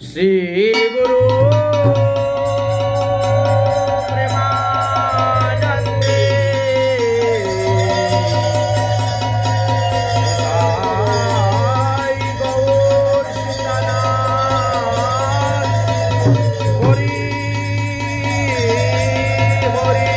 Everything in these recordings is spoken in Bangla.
শ্রী গুরু প্রেমানন্দে নিতাই গৌর সীতানাথ হরি হরি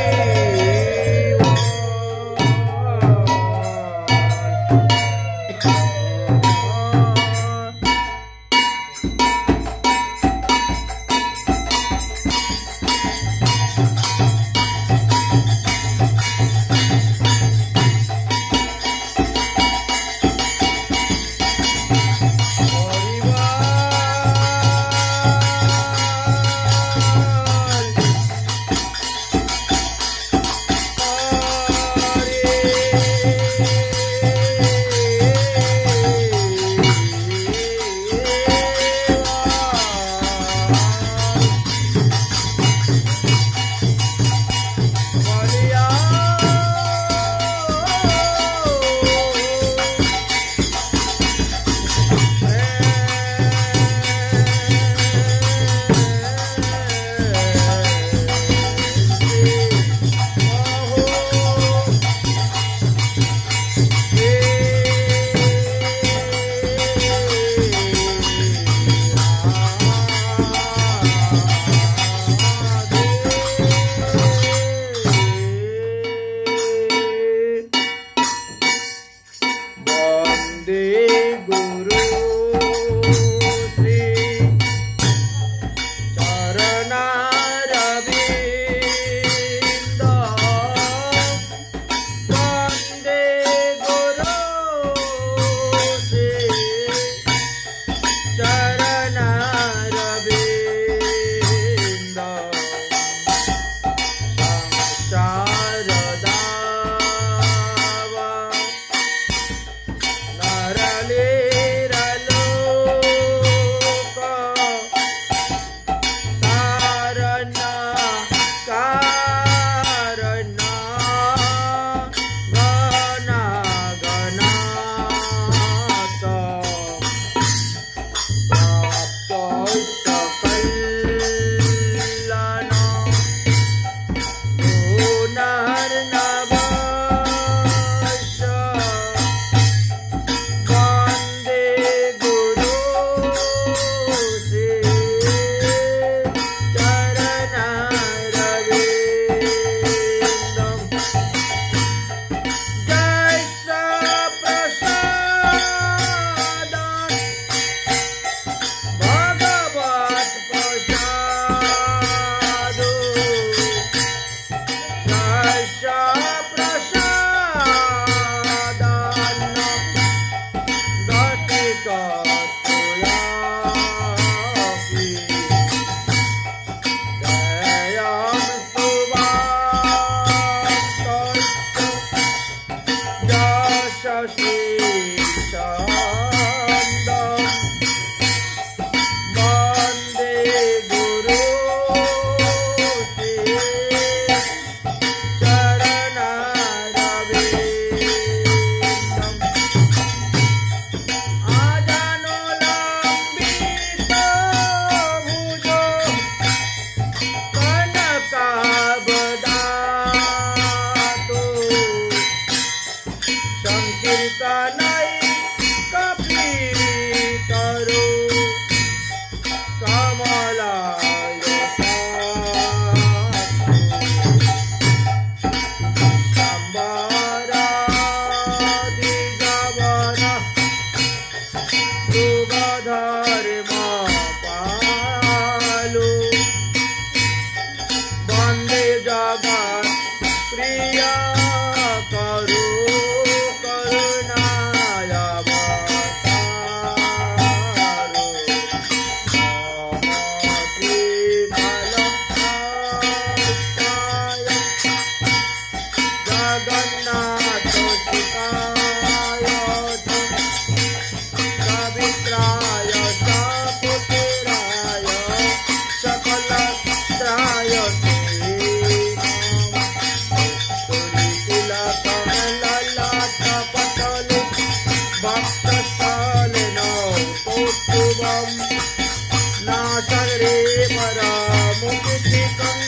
सागरे परामुक्तिकं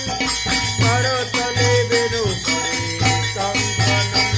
करतले वेणुकरे कंकणं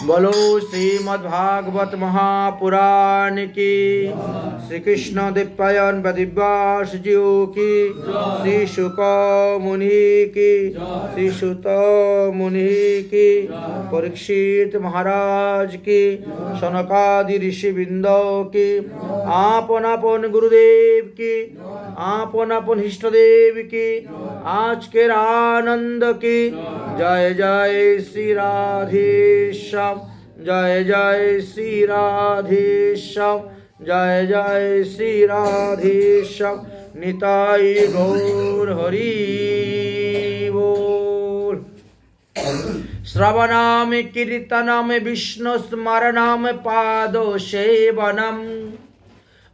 बोलो श्रीमद्भागवत महापुराण की, श्री कृष्ण दिव्यान दिव्यास जीव की, श्री शुक मुनि की, श्री सुत मुनि की, परीक्षित महाराज की, सनकादि ऋषि बिंदो की, आपन आपन गुरुदेव की, आपन आपन इष्ट देव की, आज के आनंद की। जय जय श्री राधेश्याम, जय जय श्री राधेश्याम, जय जय श्री राधेश्याम। निताई गौर हरि बोल। श्रवणाम कीर्तनम विष्णु स्मरणम पादो सेवनम,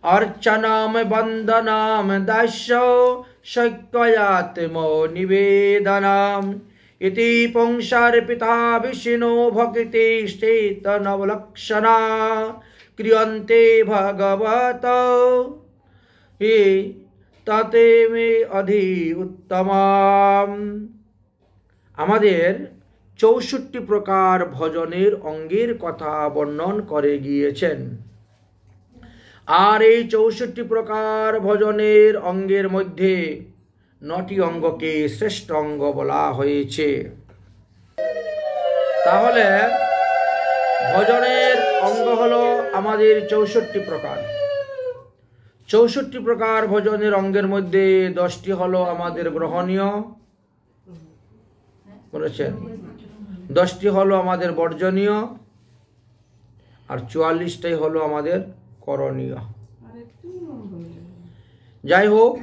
अर्चनाम वंदनाम दास्यो शक्यात्मो निवेदनम। इति पुंसार्पिता विष्णु भक्तिश्चेतनवलक्षणा, क्रियन्ते भगवत ये तते मे अधि उत्तमाम। আমাদের ৬৪ প্রকার ভজনের অঙ্গের কথা বর্ণন করে গিয়েছেন। আর এই ৬৪ প্রকার ভজনের অঙ্গের মধ্যে ৯টি অঙ্গকে শ্রেষ্ঠ অঙ্গ বলা হয়েছে। তাহলে ভজনের অঙ্গ হলো আমাদের ৬৪ প্রকার। ৬৪ প্রকার ভজনের অঙ্গের মধ্যে ১০টি হলো আমাদের গ্রহণীয়, করেছেন। 10টি হলো আমাদের বর্জনীয়, আর 44টাই হলো আমাদের করণীয়। যাই হোক,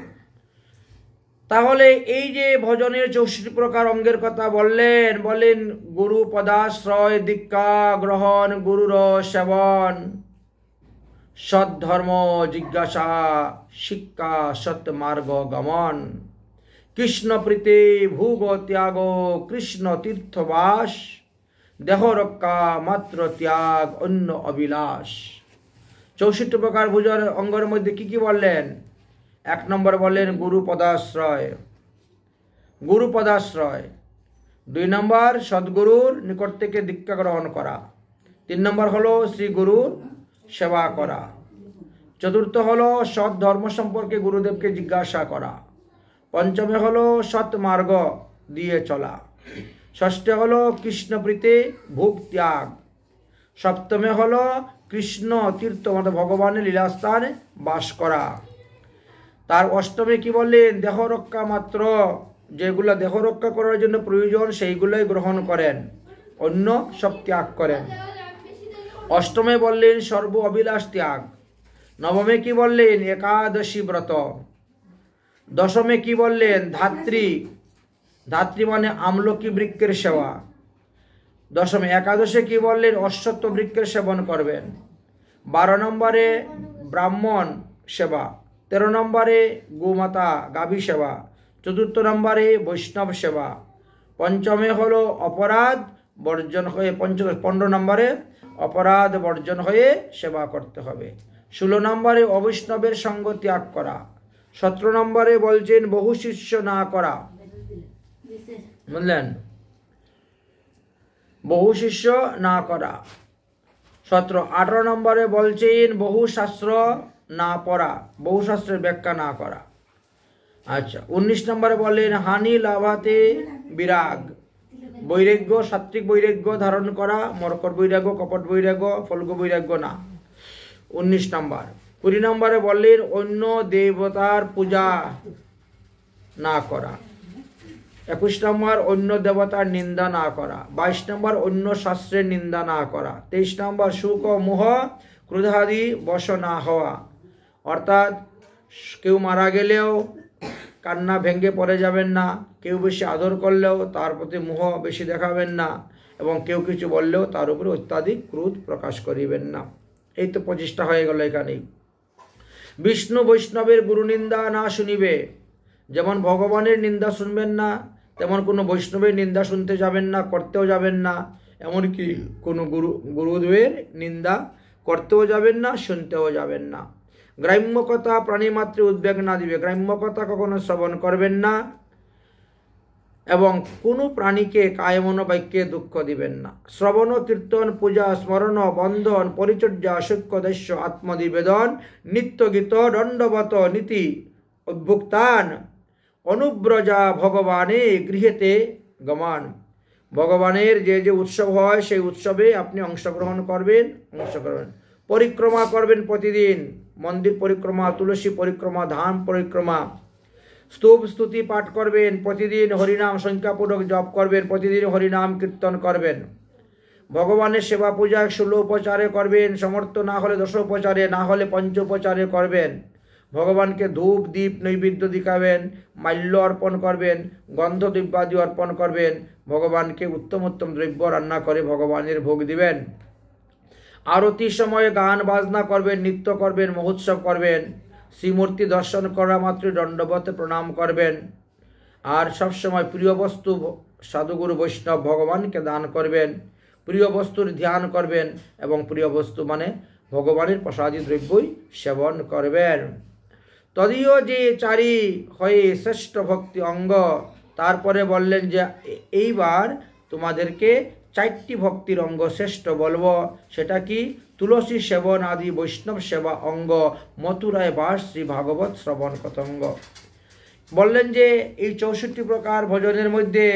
তাহলে এই যে ভজনের 64 প্রকার অঙ্গের কথা বলেন গুরু পদাশ্রয়, দীক্ষা গ্রহণ, গুরুর সেবন, সদ্ধর্ম জিজ্ঞাসা, শিক্ষা, সৎমার্গ গমন, কৃষ্ণ প্রীতি, ভোগ ত্যাগ, কৃষ্ণ তীর্থবাস, দেহ রক্ষা, মাত্র ত্যাগ, অন্য অবিলাস। 64 প্রকার ভোজন অঙ্গের মধ্যে কি কি বললেন? 1 নম্বর বললেন গুরু পদাশ্রয়, গুরু পদাশ্রয়। 2 নম্বর সদ্গুরুর নিকট থেকে দীক্ষা গ্রহণ করা। 3 নম্বর হলো শ্রী গুরুর সেবা করা। 4র্থ হলো সৎ ধর্ম সম্পর্কে গুরুদেবকে জিজ্ঞাসা করা। 5মে হলো সৎ মার্গ দিয়ে চলা। 6ঠে হলো কৃষ্ণপ্রীতি, ভোগ ত্যাগ। 7মে হলো কৃষ্ণ তীর্থ মত ভগবানের লীলাস্থানে বাস করা। তার 8মে কি বললেন? দেহ রক্ষা মাত্র, যেগুলো দেহ রক্ষা করার জন্য প্রয়োজন সেইগুলোই গ্রহণ করেন, অন্য সব ত্যাগ করেন। 8মে বললেন সর্ব অবিলাস ত্যাগ। 9মে কি বললেন? একাদশী ব্রত। 10মে কি বললেন? ধাত্রী, ধাত্রী মানে আমলকি বৃক্ষের সেবা। 10মে। একাদশে কি বললেন? অশ্বত্থ বৃক্ষের সেবন করবেন। 12 নম্বরে ব্রাহ্মণ সেবা। 13 নম্বরে গোমাতা গাভী সেবা। 4র্থ নম্বরে বৈষ্ণব সেবা। 5মে হলো অপরাধ বর্জন হয়ে, 15 নম্বরে অপরাধ বর্জন হয়ে সেবা করতে হবে। 16 নম্বরে অবৈষ্ণবের সঙ্গ ত্যাগ করা। 17 নম্বরে বলছেন বহু শিষ্য না করা, বুঝলেন? বহু শিষ্য না করা। 18 নম্বরে বলছেন বহু শাস্ত্র না পড়া, বহু শাস্ত্রের ব্যাখ্যা না করা। আচ্ছা, 19 নম্বরে বললেন হানি লাভাতে বিরাগ, বৈরাগ্য, সাত্বিক বৈরাগ্য ধারণ করা, মরকট বৈরাগ্য, কপট বৈরাগ্য, ফলগু বৈরাগ্য না। 19 নম্বর। 20 নম্বরে বললেন অন্য দেবতার পূজা না করা। 21 নম্বর অন্য দেবতার নিন্দা না করা। 22 নম্বর অন্য শাস্ত্রের নিন্দা না করা। 23 নম্বর সুখ ও মোহ ক্রোধাদি বশ না হওয়া, অর্থাৎ কেউ মারা গেলেও কান্না ভেঙে পড়ে যাবেন না, কেউ বেশি আদর করলেও তার প্রতি মোহ বেশি দেখাবেন না, এবং কেউ কিছু বললেও তার উপরে অত্যাধিক ক্রোধ প্রকাশ করিবেন না। এই তো 25টা হয়ে গেল এখানেই। বিষ্ণু বৈষ্ণবের গুরু নিন্দা না শুনিবে, যেমন ভগবানের নিন্দা শুনবেন না, তেমন কোনো বৈষ্ণবের নিন্দা শুনতে যাবেন না, করতেও যাবেন না, এমনকি কোনো গুরুদেবের নিন্দা করতেও যাবেন না, শুনতেও যাবেন না। গ্রাম্য কথা প্রাণীমাত্রে উদ্বেগ না দিবে, গ্রাম্য কথা কখনো শ্রবণ করবেন না, এবং কোনো প্রাণীকে কায়মন বাক্যে দুঃখ দিবেন না। শ্রবণ কীর্তন পূজা স্মরণ বন্ধন পরিচর্যা সূক্ষ্ম দস্য আত্মনিবেদন নিত্য গীত দণ্ডবত নীতি অভ্যুক্তান অনুব্রজা ভগবানে গৃহেতে গমান। ভগবানের যে যে উৎসব হয় সেই উৎসবে আপনি অংশগ্রহণ করবেন। পরিক্রমা করবেন প্রতিদিন, মন্দির পরিক্রমা, তুলসী পরিক্রমা, ধাম পরিক্রমা, স্তূপ স্তুতি পাঠ করবেন প্রতিদিন, হরিনাম সংখ্যাপূর্বক জপ করবেন প্রতিদিন, হরিনাম কীর্তন করবেন। ভগবানের সেবা পূজা 16 উপচারে করবেন, সমর্থ না হলে 10 উপচারে, না হলে 5 উপচারে করবেন। ভগবানকে ধূপ দীপ নৈবেদ্য দিকাবেন, মাল্য অর্পণ করবেন, গন্ধ দ্রব্যাদি অর্পণ করবেন। ভগবানকে উত্তম উত্তম দ্রব্য রান্না করে ভগবানের ভোগ দিবেন। আরতির সময়ে গান বাজনা করবেন, নৃত্য করবেন, মহোৎসব করবেন। শ্রীমূর্তি দর্শন করা মাত্র দণ্ডবতে প্রণাম করবেন। আর সবসময় প্রিয় বস্তু সাধুগুরু বৈষ্ণব ভগবানকে দান করবেন, প্রিয় বস্তুর ধ্যান করবেন, এবং প্রিয় বস্তু মানে ভগবানের প্রসাদী দ্রব্যই সেবন করবেন। তদীয় যে চারি হয়ে শ্রেষ্ঠ ভক্তি অঙ্গ। তারপরে বললেন যে এইবার তোমাদেরকে 4টি ভক্তির অঙ্গ শ্রেষ্ঠ বলবো। সেটা কি? তুলসী সেবন আদি বৈষ্ণব সেবা অঙ্গ, মথুরায় বাস শ্রী ভাগবত শ্রবণ কতঙ্গ। বললেন যে এই 64 প্রকার ভজনের মধ্যে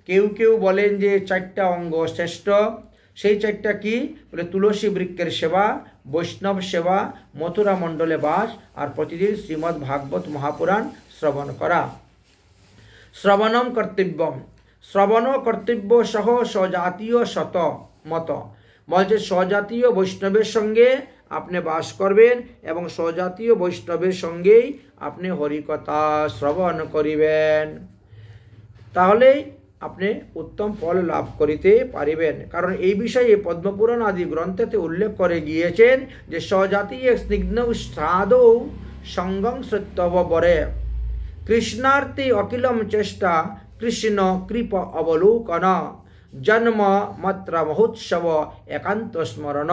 কেউ কেউ বলেন যে 4টা অঙ্গ শ্রেষ্ঠ। সেই 4টা কি? বলে তুলসী বৃক্ষের সেবা, বৈষ্ণব সেবা, মথুরা মণ্ডলে বাস, আর প্রতিদিন শ্রীমদ্ ভাগবত মহাপুরাণ শ্রবণ করা। শ্রবণম কর্তব্যম, শ্রবণ কর্তব্য সহ স্বজাতীয় শত মত, বলছে স্বজাতীয় বৈষ্ণবের সঙ্গে আপনি বাস করবেন এবং স্বজাতীয় বৈষ্ণবের সঙ্গেই আপনি হরিকথা শ্রবণ করিবেন, তাহলেই আপনি উত্তম ফল লাভ করিতে পারিবেন। কারণ এই বিষয়ে পদ্মপুরাণ আদি গ্রন্থেতে উল্লেখ করে গিয়েছেন যে স্বজাতীয় স্নিগ্ধ সাদৌ সঙ্গং সত্যব বরে কৃষ্ণার্থে অখিলম চেষ্টা কৃষ্ণ কৃপ অবলোকন জন্ম মাত্র মহোৎসব একান্ত স্মরণ।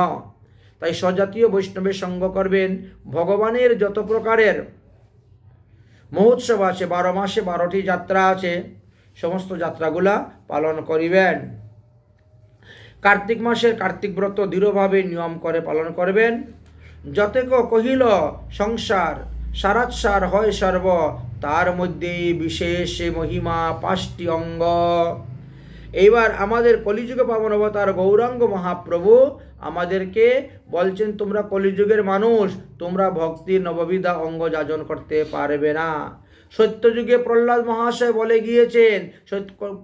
তাই স্বজাতীয় বৈষ্ণবের সঙ্গ করবেন। ভগবানের যত প্রকারের মহোৎসব আছে, 12 মাসে 12টি যাত্রা আছে, সমস্ত যাত্রাগুলা পালন করিবেন। কার্তিক মাসের কার্তিক ব্রত দৃঢ়ভাবে নিয়ম করে পালন করবেন। যতেক কহিল সংসার সারাৎসার হয় সর্ব, তার মধ্যে বিশেষ মহিমা 5টি অঙ্গ। এইবার আমাদের কলিযুগে পাবন অবতার গৌরাঙ্গ মহাপ্রভু আমাদেরকে বলছেন, তোমরা কলিযুগের মানুষ, তোমরা ভক্তির নববিধা অঙ্গ যাজন করতে পারবে না। সত্যযুগে প্রহ্লাদ মহাশয় বলে গিয়েছেন,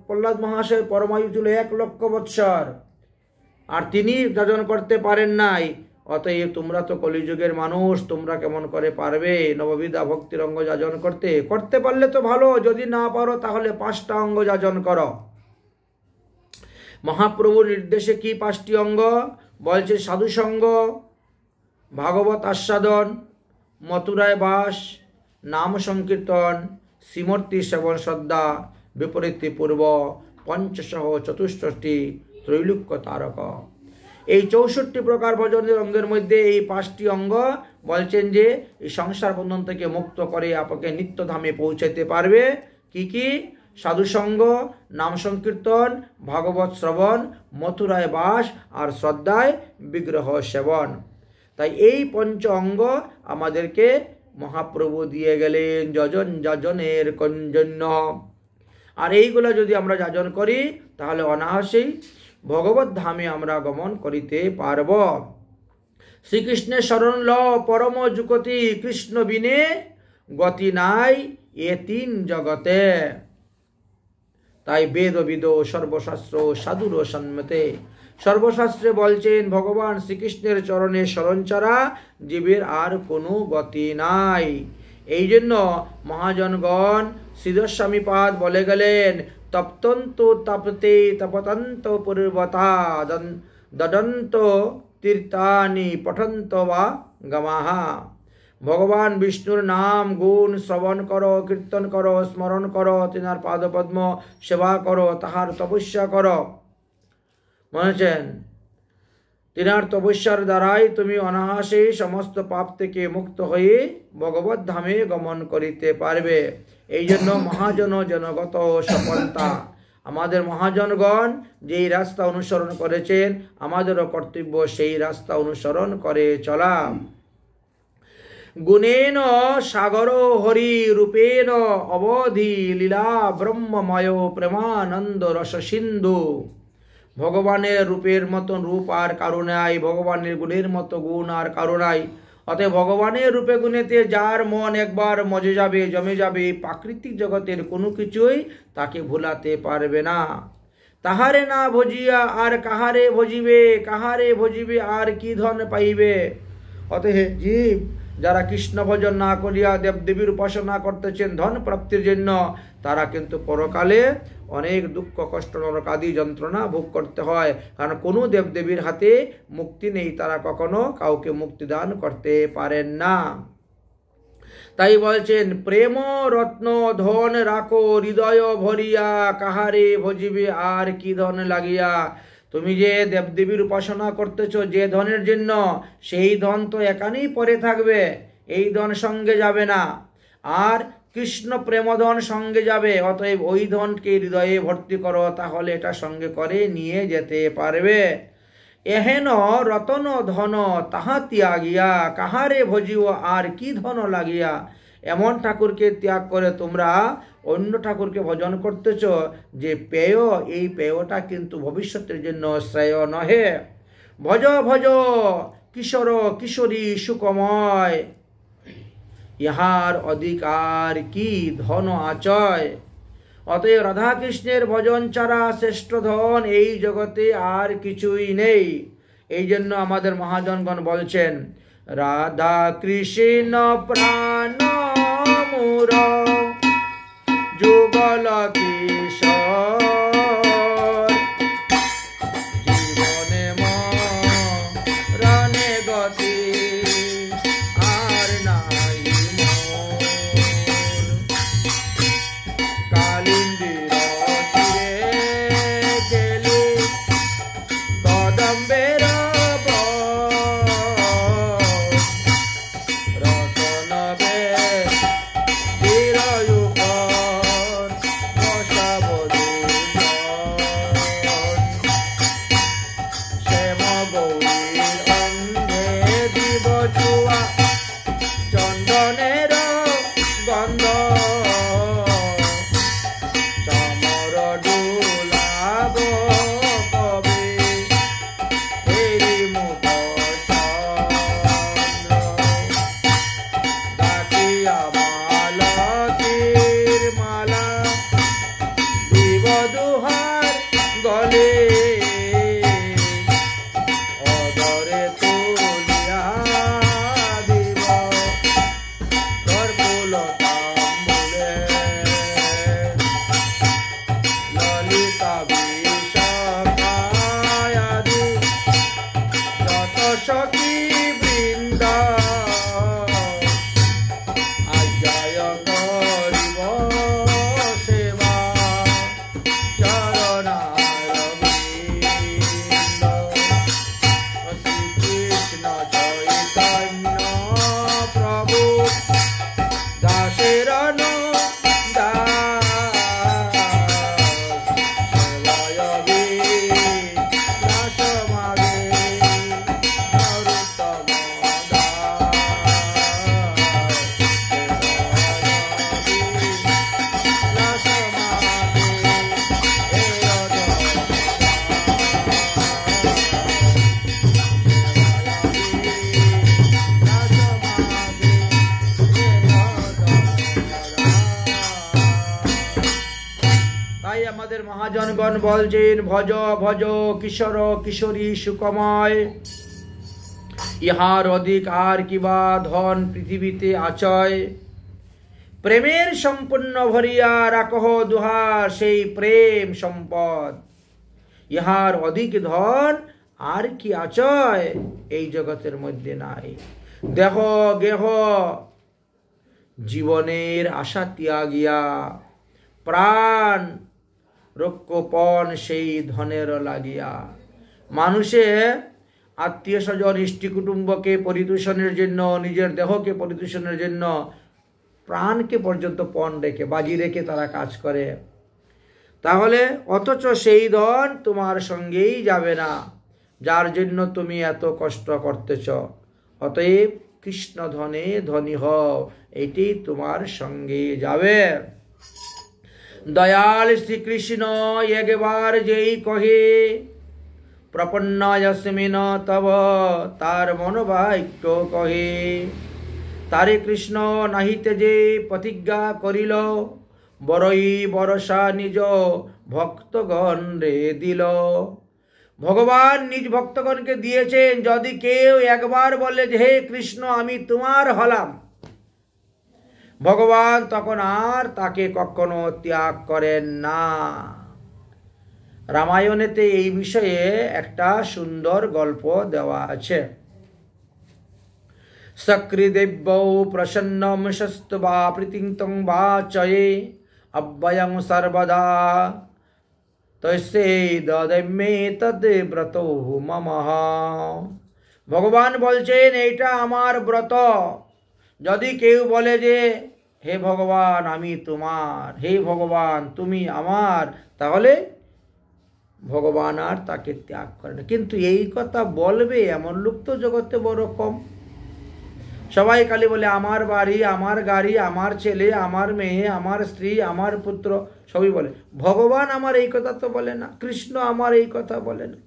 প্রহ্লাদ মহাশয় পরমায়ু ছিল 1 লক্ষ বৎসর, আর তিনি যাজন করতে পারেন নাই। অতএব তোমরা তো কলিযুগের মানুষ, তোমরা কেমন করে পারবে নববিধা ভক্তির অঙ্গ যাজন করতে? করতে পারলে তো ভালো, যদি না পারো তাহলে 5টা অঙ্গ যাজন করো। মহাপ্রভুর নির্দেশে কি 5টি অঙ্গ? বলছে সাধুসঙ্গ, ভাগবত আস্বাদন, মথুরায় বাস, নাম সংকীর্তন, শ্রীমূর্তি সেবন শ্রদ্ধা, বিপরীতি পূর্ব, পঞ্চসহ চতুষ্টি ত্রৈলোক্য তারক। এই 64 প্রকার ভজনের অঙ্গের মধ্যে এই 5টি অঙ্গ বলছেন যে এই সংসার বন্ধন থেকে মুক্ত করে আপনাকে নিত্যধামে পৌঁছাতে পারবে। কি কি? সাধুসঙ্গ, নাম সংকীর্তন, ভাগবত শ্রবণ, মথুরায় বাস আর শ্রদ্ধায় বিগ্রহ সেবন। তাই এই 5 অঙ্গ আমাদেরকে মহাপ্রভু দিয়ে গেলেন যজন যাজনের জন্য। আর এইগুলো যদি আমরা যাজন করি তাহলে অনায়াসেই ভগবত ধামে আমরা গমন করিতে পারব। শ্রীকৃষ্ণের শরণ ল পরম যুগতি, কৃষ্ণ বিনে গতি নাই এ 3 জগতে। তাই বেদ বিদ সর্বশাস্ত্র সাধুর সন্মতে, সর্বশাস্ত্রে বলছেন ভগবান শ্রীকৃষ্ণের চরণে শরণ ছাড়া জীবের আর কোনো গতি নাই। এই জন্য মহাজনগণ শ্রীধরস্বামীপাদ বলে গেলেন, তপ্তন্ত তপতে তপতন্ত পূর্বতা দদন্ত তীর্থানি পঠন্ত বা গমাহা। ভগবান বিষ্ণুর নাম গুণ শ্রবণ করো, কীর্তন করো, স্মরণ করো, তিনার পাদপদ্ম সেবা করো, তাহার তপস্যা করো। বলেছেন তিনার তপস্যার দ্বারাই তুমি অনায়াসেই সমস্ত পাপ থেকে মুক্ত হয়ে ভগবত ধামে গমন করিতে পারবে। এই জন্য মহাজন জনগত সফলতা। আমাদের মহাজনগণ যেই রাস্তা অনুসরণ করেছেন, আমাদেরও কর্তব্য সেই রাস্তা অনুসরণ করে চলা। গুণেন সাগর হরি রূপেণ অবধি লীলা ব্রহ্মময় প্রেমানন্দ রস সিন্ধু। ভগবানের রূপের মতন রূপ আর কারো নাই, ভগবানের গুণের মতো গুণ আর কারো নাই। অতএব ভগবানের রূপে গুণেতে যার মন একবার জমে যাবে, প্রাকৃতিক জগতের কোনো কিছুই তাকে ভুলাতে পারবে না। তাহারে না ভজিয়া আর কাহারে ভজিবে, কাহারে ভজিবে আর কি ধন পাইবে। অতএব জীব যারা কৃষ্ণ ভজন না করিয়া দেবদেবীর উপাসনা করতেছেন ধন প্রাপ্তির জন্য, তারা কিন্তু পরকালে অনেক দুঃখ কষ্ট নরকাদি যন্ত্রণা ভোগ করতে হয়। কারণ কোনো দেবদেবীর হাতে মুক্তি নেই, তারা কখনো কাউকে মুক্তি দান করতে পারেন না। তাই বলছেন প্রেম রত্ন ধন রাখো হৃদয় ভরিয়া, কাহারে ভজিবে আর কি ধন লাগিয়া। তুমি যে দেবদেবীর উপাসনা করতেছ যে ধনের জন্য, সেই ধন তো এখানেই পড়ে থাকবে, এই ধন সঙ্গে যাবে না। আর কৃষ্ণ প্রেমধন সঙ্গে যাবে। অতএব ওই ধনকে হৃদয়ে ভর্তি করো, তাহলে এটা সঙ্গে করে নিয়ে যেতে পারবে। এহেন রতন ধন তাহা ত্যাগিয়া, কাহারে ভজিও আর কি ধন লাগিয়া। এমন ঠাকুরকে ত্যাগ করে তোমরা অন্য ঠাকুরকে ভজন করতেছ যে পেয়, এই পেয়টা কিন্তু ভবিষ্যতের জন্য শ্রেয় নহে। ভজ ভজ কিশোর কিশোরী সুকময়, ইহার অধিকার কি ধন আচয়। অতএব রাধা কৃষ্ণের ভজন ছাড়া শ্রেষ্ঠ ধন এই জগতে আর কিছুই নেই। এই জন্য আমাদের মহাজনগণ বলছেন, রাধা কৃষ্ণ প্রাণ মোর যুগল কিশোর, জীবনে মরণে গতি আর নাই মোর। কালিন্দির তীরে গেলি কদম্বের চন্দনের গন্ধ চামর ডুলাব কবে হেরি মুখ চন্দ্র, ডাকিয়া মালতীর মালা দিব দুহার গলে, অদরে তুলিয়া দিব তোর কুলতাম্বুলে। ললিতা বিশাখায়াদি যত সখী বৃন্দ আজ্ঞায় করিব সেবা চরণারবিন্দ। শ্রীকৃষ্ণ চৈতন্য প্রভু দাসের দাস, সেবায় বিলাস মাগে নরোত্তম দাস, তাই আমাদের মহাজনগণ বলছেন, ভজ ভজ কিশোর কিশোরী সুকময়, ইহার অধিক আর কিবা ধন পৃথিবীতে আচয়। প্রেমের সম্পূর্ণ ভরিয়া রাখহ দুহার সেই প্রেম সম্পদ, ইহার অধিক ধন আর কি আচয় এই জগতের মধ্যে নাই। দেহ গেহ জীবনের আশা ত্যাগিয়া প্রাণ রক্ষপণ সেই ধনের লাগিয়া। মানুষে আত্মীয় স্বজন ইষ্টি কুটুম্বকে পরিদূষণের জন্য, নিজের দেহকে পরিদূষণের জন্য প্রাণকে পর্যন্ত পণ রেখে বাজি রেখে তারা কাজ করে। তাহলে অথচ সেই ধন তোমার সঙ্গেই যাবে না, যার জন্য তুমি এত কষ্ট করতেছ। অতএব কৃষ্ণ ধনে ধনী হও, এটি তোমার সঙ্গে যাবে। দয়াল শ্রীকৃষ্ণ একবার যেই কহে, প্রপন্ন যস্মিন তব তার মনোবাক্য কহে। তারে কৃষ্ণ নাহিতে যে প্রতিজ্ঞা করিল, বড়ই বরসা নিজ ভক্তগণ রে দিল। ভগবান নিজ ভক্তগণকে দিয়েছেন, যদি কেউ একবার বলে যে হে কৃষ্ণ আমি তোমার হলাম, ভগবান তখন আর তাকে কখনো ত্যাগ করেন না। রামায়ণেতে এই বিষয়ে একটা সুন্দর গল্প দেওয়া আছে। সক্রিদেব্যৌ প্রসন্নম শস্তুবা প্রীতিং বা চয়ে অব্যয়ং সর্বদা তস্যে দদমে তদ ব্রত মমঃ। ভগবান বলছেন এইটা আমার ব্রত। যদি কেউ বলে যে হে ভগবান আমি তোমার, হে ভগবান তুমি আমার, তাহলে ভগবান আর তাকে ত্যাগ করে না। কিন্তু এই কথা বলবে এমন লোক তো জগতে বড় কম। সবাই খালি বলে আমার বাড়ি, আমার গাড়ি, আমার ছেলে, আমার মেয়ে, আমার স্ত্রী, আমার পুত্র, সবই বলে। ভগবান আমার এই কথা তো বলে না, কৃষ্ণ আমার এই কথা বলে না,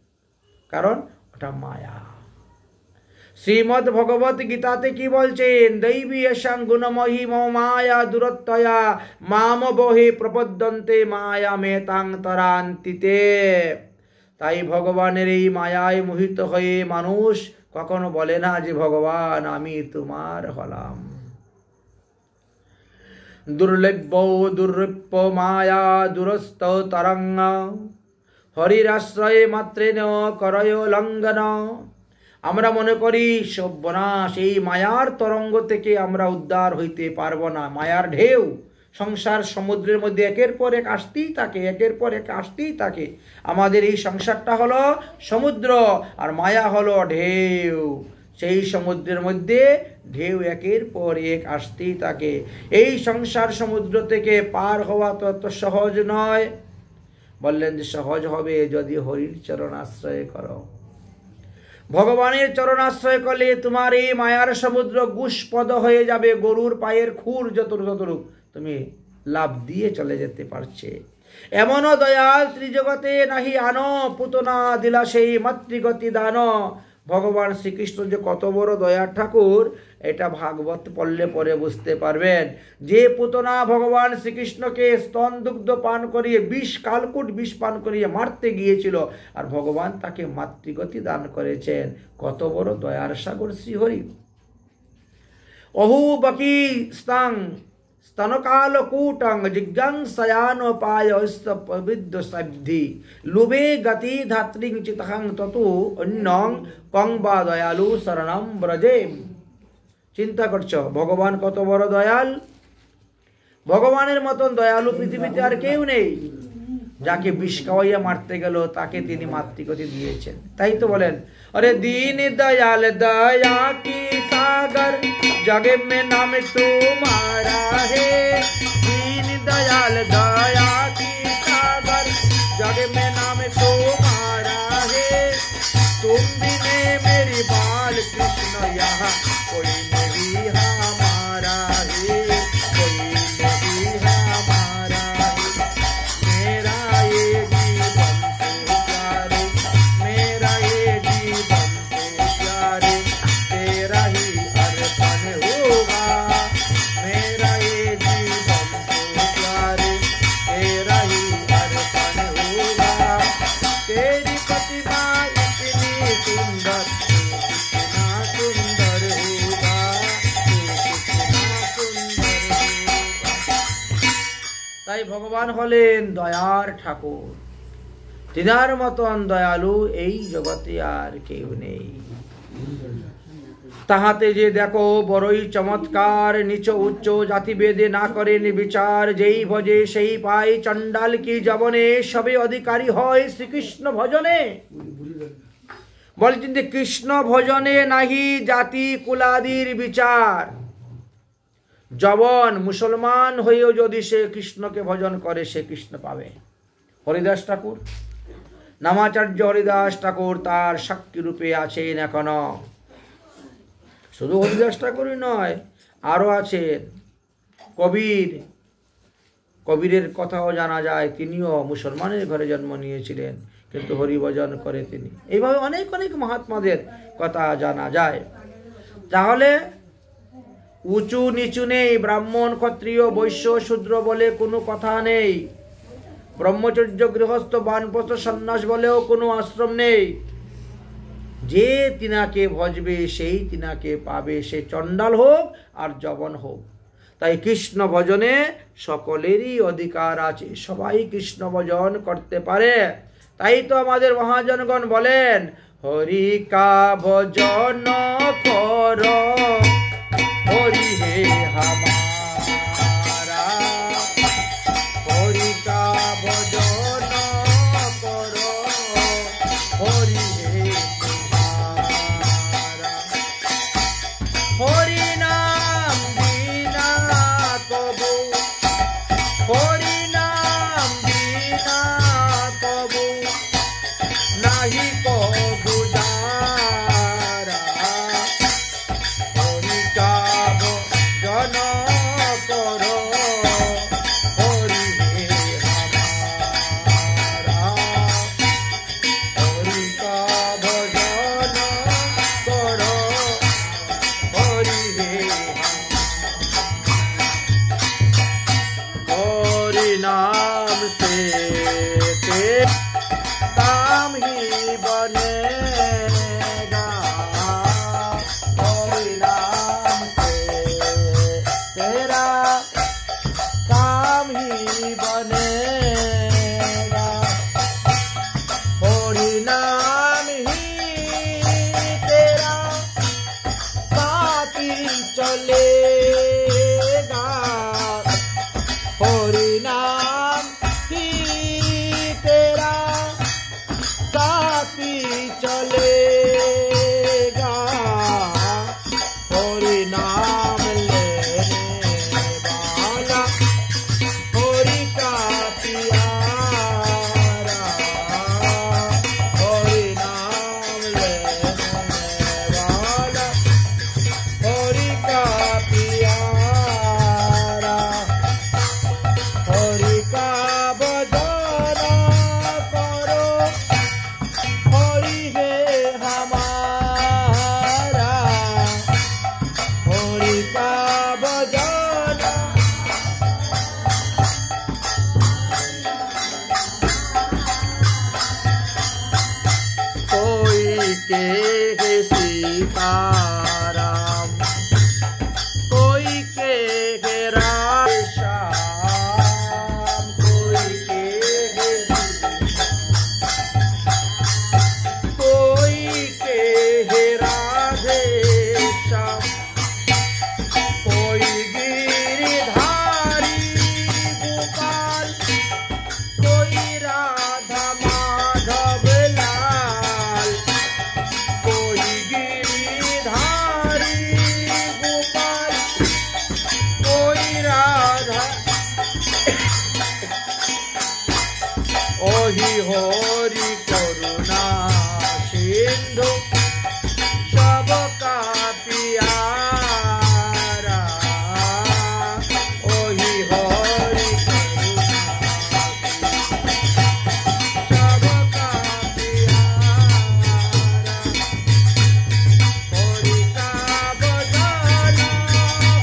কারণ ওটা মায়া। শ্রীমদ্ ভগবত গীতাতে কি বলছেন? দৈবী এষাং গুণময়ী মম মায়া দূরত্বয়া মাম বহে প্রপদ্যন্তে মায়া মেতাং তরান্তিতে। তাই ভগবানের এই মায়ায় মোহিত হয়ে মানুষ কখনো বলে না যে ভগবান আমি তোমার হলাম। দুর্লভ্য দুর্লভ মায়া দুরস্ত তরঙ্গ হরির আশ্রয়ে মাত্রেন করয় লঙ্ঘন। আমরা মনে করি সর্বনাশ, এই মায়ার তরঙ্গ থেকে আমরা উদ্ধার হইতে পারবো না। মায়ার ঢেউ সংসার সমুদ্রের মধ্যে একের পর এক আসতেই থাকে, একের পর এক আসতেই থাকে। আমাদের এই সংসারটা হলো সমুদ্র আর মায়া হলো ঢেউ। সেই সমুদ্রের মধ্যে ঢেউ একের পর এক আসতেই থাকে। এই সংসার সমুদ্র থেকে পার হওয়া তত সহজ নয়। বললেন যে সহজ হবে যদি হরির চরণ আশ্রয় করো। ভগবানের চরণ আশ্রয় করলে তোমার এই মায়ার সমুদ্র গুষ্পদ হয়ে যাবে। গরুর পায়ের খুর যতটুক তুমি লাভ দিয়ে চলে যেতে পারছে। এমনও দয়াল ত্রিজগতে নাহি আনো পুতনা দিলা সেই মাতৃগতি দান। ভগবান শ্রীকৃষ্ণ যে কত বড় দয়ার ঠাকুর এটা ভাগবত পড়লে পরে বুঝতে পারবেন। যে পুতনা ভগবান শ্রীকৃষ্ণকে স্তন দুগ্ধ পান করিয়ে কালকুট বিষ পান করিয়ে মারতে গিয়েছিল, আর ভগবান তাকে মাতৃগতি দান করেছেন। কত বড় দয়ার সাগর শ্রীহরি। অহু বকি স্তাং স্তনকালকূটং জিজ্ঞাংসয়ানোপায় স্তবিদ্য সাব্ধি লুবে গতি ধাত্রিং চিতহং ততু অন্যং কং বা দয়ালু শরণম ব্রজে। চিন্তা করছো ভগবান কত বড় দয়াল। ভগবানের মতন দয়ালু পৃথিবীতে আর কেউ নেই। যাকে বিষ খাওয়াইয়া মারতে গেল তাকে তিনি মাতৃগতি দিয়েছেন। তাই তো বলেন, अरे दीन दयाल दया की सागर जग में नाम तुम्हारा है। दीन दयाल दया की सागर जग में नाम तुम्हारा है। तुम बिने मेरी बाल कृष्ण यहाँ कोई नहीं हमारा है, कोई नहीं हमारा है। मेरा ये जीवन तो प्यारे, मेरा ये जीवन तो प्यारे, तेरा ही अर्पण होगा। मेरा ये जीवन तो प्यारे, तेरा ही अर्पण होगा। तेरी प्रतिमा इतनी सुंदर, कितना सुंदर होगा, कितना सुंदर होगा। তাই ভগবান হলেন দয়ার ঠাকুর। তিনার মতন দয়ালু এই জগতে আর কেউ নেই। তাহাতে যে দেখো বড়ই চমৎকার, নিচ উচ্চ জাতিভেদে না করেন বিচার। যেই ভজে সেই পায় চণ্ডাল কি জবনে, সবে অধিকারী হয় শ্রীকৃষ্ণ ভজনে। বলছেন যে কৃষ্ণ ভজনে নাহি জাতি কুলাদির বিচার। জবন মুসলমান হয়েও যদি সে কৃষ্ণকে ভজন করে সে কৃষ্ণ পাবে। হরিদাস ঠাকুর, নামাচার্য হরিদাস ঠাকুর তার সাক্ষী রূপে আছেন এখনো। শুধু হরিদাস ঠাকুরই নয়, আরও আছেন কবির। কবিরের কথাও জানা যায় তিনিও মুসলমানের ঘরে জন্ম নিয়েছিলেন, কিন্তু হরিভজন করে তিনি। এইভাবে অনেক অনেক মহাত্মাদের কথা জানা যায়। তাহলে উঁচু নিচু নেই, ব্রাহ্মণ ক্ষত্রিয় বৈশ্য শূদ্র বলে কোনো কথা নেই। ব্রহ্মচর্য গৃহস্থ বানপ্রস্থ সন্ন্যাস বলেও কোনো আশ্রম নেই। যে তিনাকে ভজবে সেই তিনাকে পাবে, সে চণ্ডাল হোক আর জবন হোক। তাই কৃষ্ণ ভজনে সকলেরই অধিকার আছে, সবাই কৃষ্ণ ভজন করতে পারে। তাই তো আমাদের মহাজনগণ বলেন, হরি কা ভজন কর হরি হে হামারা, হরি কা ভজন কর হরি হে তুমারা। হরি নাম বিনা কবু, হরি নাম বিনা কবু নাহি কবু যারা। হরি কা ভজন ही बनेगा, हरि नाम से तेरा काम ही बनेगा, हरि नाम ही तेरा साथी चलेगा, हरि नाम ही तेरा साथी चलेगा, हरि नाम लेने वाला हरि का प्यारा, हरि नाम लेने वाला हरि का प्यारा, हरि का भजन करो, हरि है हमारा, हरि का भजन। कोई के सीताराम, कोई के राम, कोई के राधे श्याम, कोई गिरिधारी गोपाल, कोई राधा माधव लाल, कोई गिरिधारी गोपाल, कोई राधा, ओहि हरि करुणा सिंधु सबका प्यारा, ओहि हरि करुणा सबका प्यारा, हरि का भजन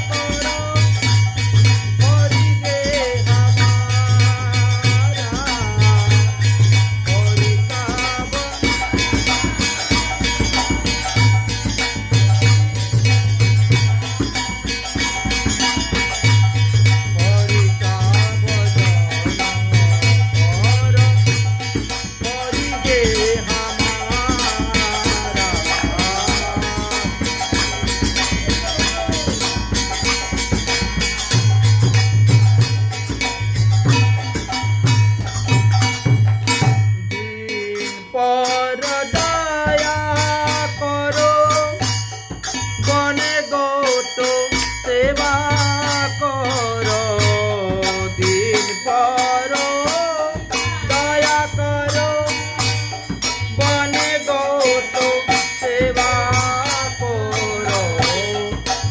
करो, हरि है हमारा, हरि का हरि का भजन करो, हरि है हमारा। दिन पर दया करो, बने गोट सेवा करो, दिन पर दया करो, बने गोट सेवा करो,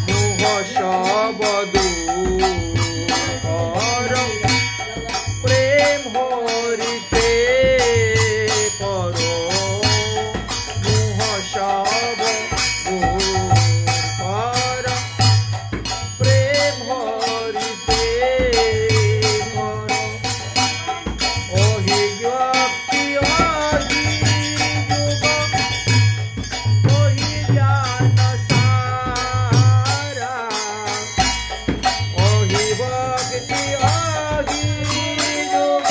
मुह सब दूर करो, प्रेम हरि से करो, मुह सब दूर करो, प्रेम हरि से करो, ओहि व्यक्ति हरि युग, ओहि ज्ञान सारा, ओहि भक्ति हरि युग,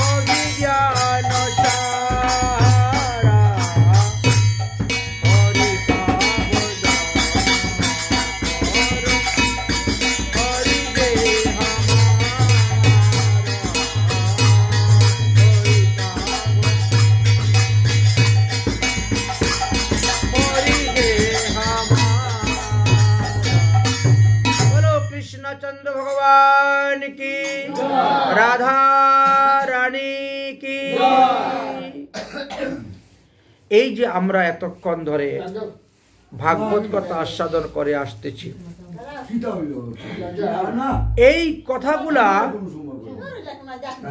ओहि ज्ञान सारा, हरि का भजन करो, हरि है बोलो कृष्णचंद्र भगवान की, राधा रानी की। এই যে আমরা এতক্ষণ ধরে ভাগবত কথা আস্বাদন করে আসতেছি, এই কথাগুলা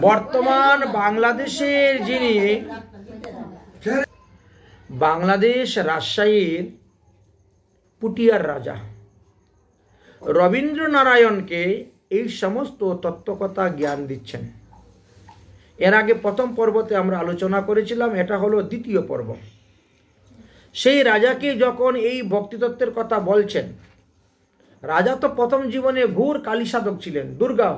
বর্তমান বাংলাদেশের যিনি বাংলাদেশ রাজশাহীর পুটিয়ার রাজা রবীন্দ্রনারায়ণকে এই সমস্ত তত্ত্বকথা জ্ঞান দিচ্ছেন। এর আগে প্রথম পর্বতে আমরা আলোচনা করেছিলাম, এটা হলো দ্বিতীয় পর্ব। সেই রাজাকে যখন এই ভক্তিতত্ত্বের কথা বলছেন, রাজা তো প্রথম জীবনে ঘোর কালী সাধক ছিলেন, দুর্গা,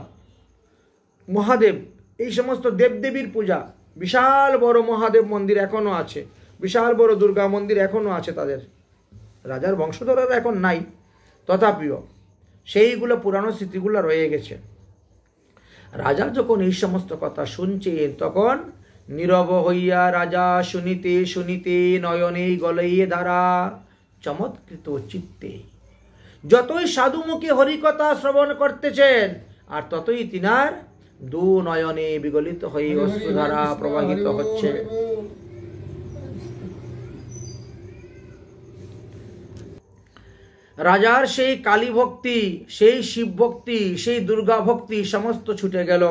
মহাদেব, এই সমস্ত দেবদেবীর পূজা, বিশাল বড় মহাদেব মন্দির এখনো আছে, বিশাল বড় দুর্গা মন্দির এখনো আছে তাদের। রাজার বংশধররা এখন নাই, তথাপিও সেইগুলো পুরানো স্মৃতিগুলো রয়ে গেছে। রাজা যখন এই সমস্ত কথা শুনছেন, তখন নীরব হইয়া রাজা শুনিতে শুনিতে নয়নে গলাইয়ে ধারা চমৎকৃত চিত্তে। যতই সাধুমুখে হরিকথা শ্রবণ করতেছেন, আর ততই তিনার দু নয়নে বিগলিত হয়ে অশ্রুধারা প্রবাহিত হচ্ছে। রাজার সেই কালী ভক্তি, সেই শিব ভক্তি, সেই দুর্গা ভক্তি সমস্ত ছুটে গেল।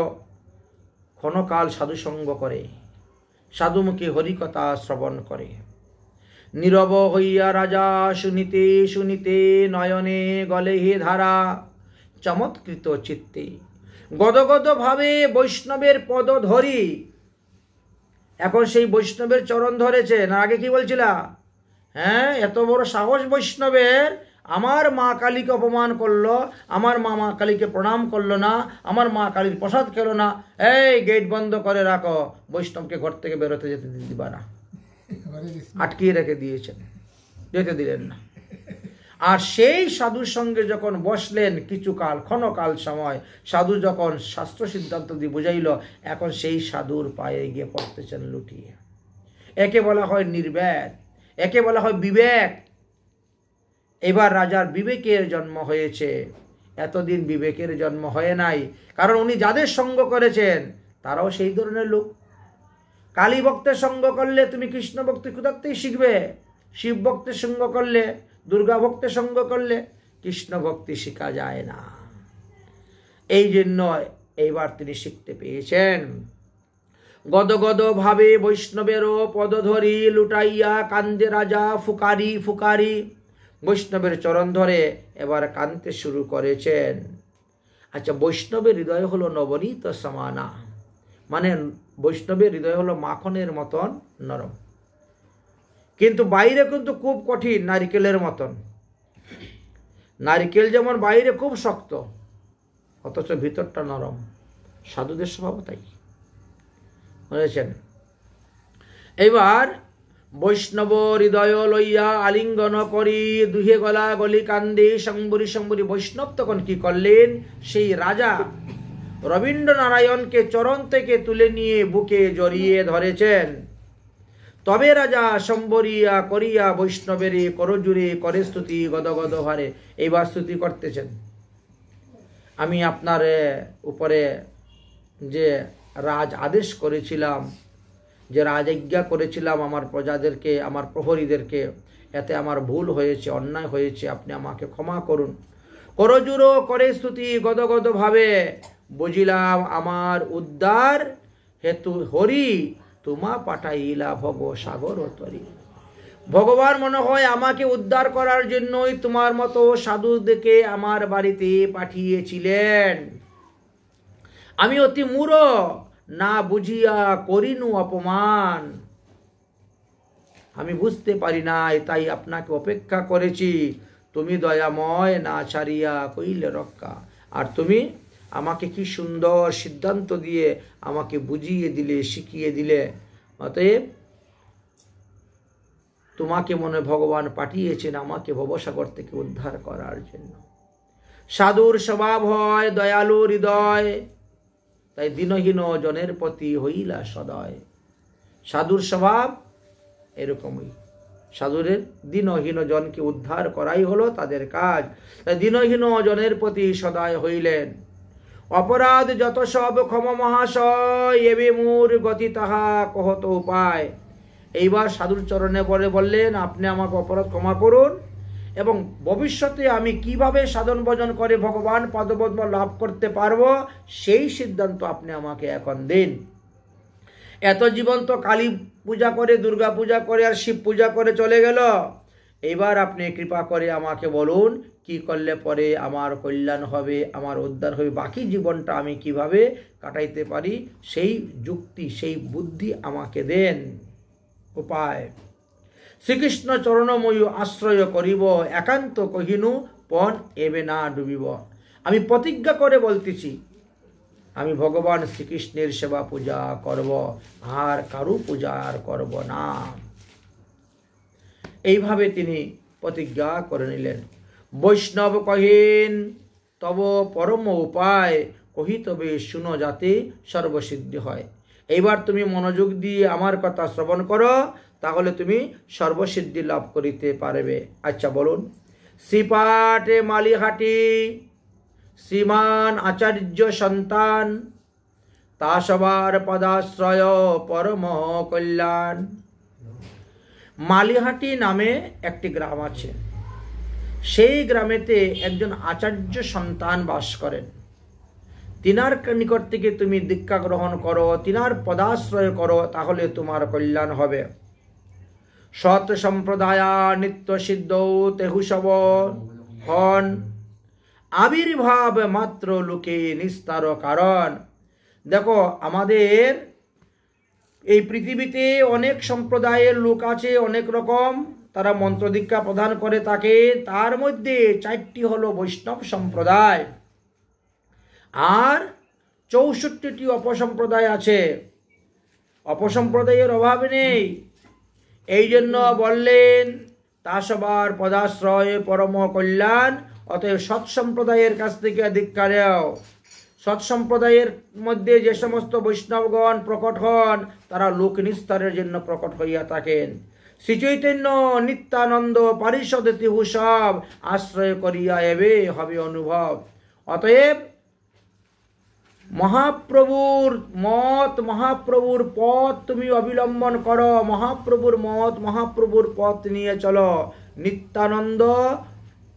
ক্ষণকাল সাধুসঙ্গ করে, সাধুমুখে হরিকথা শ্রবণ করে। নীরব হইয়া রাজা শুনিতে শুনিতে নয়নে গলে হে ধারা চমৎকৃত চিত্তে। গদগদ ভাবে বৈষ্ণবের পদ ধরি, এখন সেই বৈষ্ণবের চরণ ধরেছেন। আগে কি বলছিলা? হ্যাঁ, এত বড় সাহস বৈষ্ণবের, আমার মা কালীকে অপমান করলো, আমার মা কালীকে প্রণাম করলো না, আমার মা কালীর প্রসাদ খেলো না, এই গেট বন্ধ করে রাখো, বৈষ্ণবকে ঘর থেকে বেরোতে যেতে দিবা না। আটকিয়ে রেখে দিয়েছেন, যেতে দিলেন না। আর সেই সাধুর সঙ্গে যখন বসলেন কিছুকাল, ক্ষণকাল সময়, সাধু যখন শাস্ত্র সিদ্ধান্ত দিয়ে বুঝাইল, এখন সেই সাধুর পায়ে গিয়ে পড়তেছেন লুটিয়ে। একে বলা হয় নির্বেদ, একে বলা হয় বিবেক। এবার রাজার বিবেকের জন্ম হয়েছে, এতদিন বিবেকের জন্ম হয় নাই, কারণ উনি যাদের সঙ্গ করেছেন তারাও সেই ধরনের লোক। কালী ভক্তের সঙ্গ করলে তুমি কৃষ্ণ ভক্তি কোথাতেই শিখবে, শিব ভক্তের সঙ্গ করলে, দুর্গা ভক্তের সঙ্গ করলে কৃষ্ণ ভক্তি শেখা যায় না। এই জন্য এইবার তিনি শিখতে পেয়েছেন। গদগদ ভাবে বৈষ্ণবেরও পদ ধরি লুটাইয়া কান্দে রাজা ফুকারি ফুকারি। বৈষ্ণবের চরণ ধরে এবার কাঁদতে শুরু করেছেন। আচ্ছা, বৈষ্ণবের হৃদয় হলো নবনীত সমানা, মানে বৈষ্ণবের হৃদয় হলো মাখনের মতন নরম, কিন্তু বাইরে কিন্তু খুব কঠিন, নারিকেলের মতন। নারিকেল যেমন বাইরে খুব শক্ত, অথচ ভিতরটা নরম। সাধুদের স্বভাব তাই, বুঝেছেন? এবার বৈষ্ণব হৃদয় লইয়া আলিঙ্গন করি দুহে গলা গলি কান্দে সম্বরি সম্বরি। বৈষ্ণব তখন কি করলেন? সেই রাজা রবীন্দ্রনারায়ণকে চরণ থেকে তুলে নিয়ে বুকে জড়িয়ে ধরেছেন। তবে রাজা সম্বরিয়া করিয়া বৈষ্ণবের করজুরে করে স্তুতি গদগদ হারে। এইবার স্তুতি করতেছেন। আমি আপনার উপরে যে রাজ আদেশ করেছিলাম, যে রাজজ্ঞা করেছিলাম আমার প্রজাদেরকে, আমার প্রহরীদেরকে, এতে আমার ভুল হয়েছে, অন্যায় হয়েছে, আপনি আমাকে ক্ষমা করুন। করজুরো করে স্তুতি গদগদ ভাবে, বুঝিলাম আমার উদ্ধার হেতু হরি তোমা পাঠাইলা ভগ সাগর তরি। ভগবান মনে হয় আমাকে উদ্ধার করার জন্যই তোমার মতো সাধুদেরকে আমার বাড়িতে পাঠিয়েছিলেন। আমি অতি মূঢ়, না বুঝিয়া করিনু অপমান। আমি বুঝতে পারি নাই, তাই আপনাকে অপেক্ষা করেছি। তুমি দয়াময়, না ছাড়িয়া কইলে রক্ষা। আর তুমি আমাকে কি সুন্দর সিদ্ধান্ত দিয়ে আমাকে বুঝিয়ে দিলে, শিখিয়ে দিলে। অতএব তোমাকে মনে ভগবান পাঠিয়েছেন আমাকে ভবসাগর থেকে উদ্ধার করার জন্য। সাধুর স্বভাব হয় দয়ালু হৃদয়, তাই দীনহীন জনের প্রতি হইলা সদয়। সাধুর স্বভাব এরকমই। সাধুরের দীনহীন জনকে উদ্ধার করাই হলো তাদের কাজ, তাই দীনহীন জনের প্রতি সদয় হইলেন। অপরাধ যত সব ক্ষম মহাশয়, এবে মোর গতি তাহা কহত উপায়। এইবার সাধুর চরণে পরে বললেন, আপনি আমাকে অপরাধ ক্ষমা করুন, এবং ভবিষ্যতে আমি কিভাবে সাধন ভজন করে ভগবান পদপদ্ম লাভ করতে পারবো সেই সিদ্ধান্ত আপনি আমাকে এখন দিন। এত জীবন তো কালী পূজা করে, দুর্গা পূজা করে আর শিব পূজা করে চলে গেল। এইবার আপনি কৃপা করে আমাকে বলুন কি করলে পরে আমার কল্যাণ হবে, আমার উদ্ধার হবে, বাকি জীবনটা আমি কিভাবে কাটাইতে পারি সেই যুক্তি সেই বুদ্ধি আমাকে দেন। উপায়: শ্রীকৃষ্ণ চরণময়ী আশ্রয় করিব, একান্ত কহিনু পণ এবে না ডুবিব। আমি প্রতিজ্ঞা করে বলতেছি আমি ভগবান শ্রীকৃষ্ণের সেবা পূজা করব, আর কারু পূজা আর করব না। এইভাবে তিনি প্রতিজ্ঞা করে নিলেন। বৈষ্ণব কহেন তব পরম উপায়, কহি তবে শুনো যাতে সর্বসিদ্ধি হয়। এইবার তুমি মনোযোগ দিয়ে আমার কথা শ্রবণ করো, তাহলে তুমি সর্বসিদ্ধি লাভ করিতে পারবে। আচ্ছা বলুন। শ্রীপাঠে মালিহাটি শ্রীমান আচার্য সন্তান, তা সবার পদাশ্রয় পরম কল্যাণ। মালিহাটি নামে একটি গ্রাম আছে। সেই গ্রামেতে একজন আচার্য সন্তান বাস করেন। তিনার নিকট থেকে তুমি দীক্ষা গ্রহণ করো, তিনার পদাশ্রয় করো, তাহলে তোমার কল্যাণ হবে। সৎ সম্প্রদায়া নিত্য সিদ্ধ তেহুসব হন, আবির্ভাব মাত্র লোকে নিস্তার কারণ। দেখো, আমাদের এই পৃথিবীতে অনেক সম্প্রদায়ের লোক আছে, অনেক রকম, তারা মন্ত্র দীক্ষা প্রদান করে থাকে। তার মধ্যে 4টি হলো বৈষ্ণব সম্প্রদায়, আর 64টি অপসম্প্রদায় আছে। অপসম্প্রদায়ের অভাব নেই। এই জন্য বললেন তা সবার পদাশ্রয় পরম কল্যাণ। অতএব সৎসম্প্রদায়ের কাছ থেকে দীক্ষা নেও। সৎসম্প্রদায়ের মধ্যে যে সমস্ত বৈষ্ণবগণ প্রকট হন, তারা লোক নিস্তারের জন্য প্রকট হইয়া থাকেন। শ্রীচৈতন্য নিত্যানন্দ পারিষদ তিহু সব, আশ্রয় করিয়া এবে হবে অনুভব। অতএব মহাপ্রভুর মত, মহাপ্রভুর পথ তুমি অবলম্বন করো। মহাপ্রভুর মত, মহাপ্রভুর পথ নিয়ে চলো। নিত্যানন্দ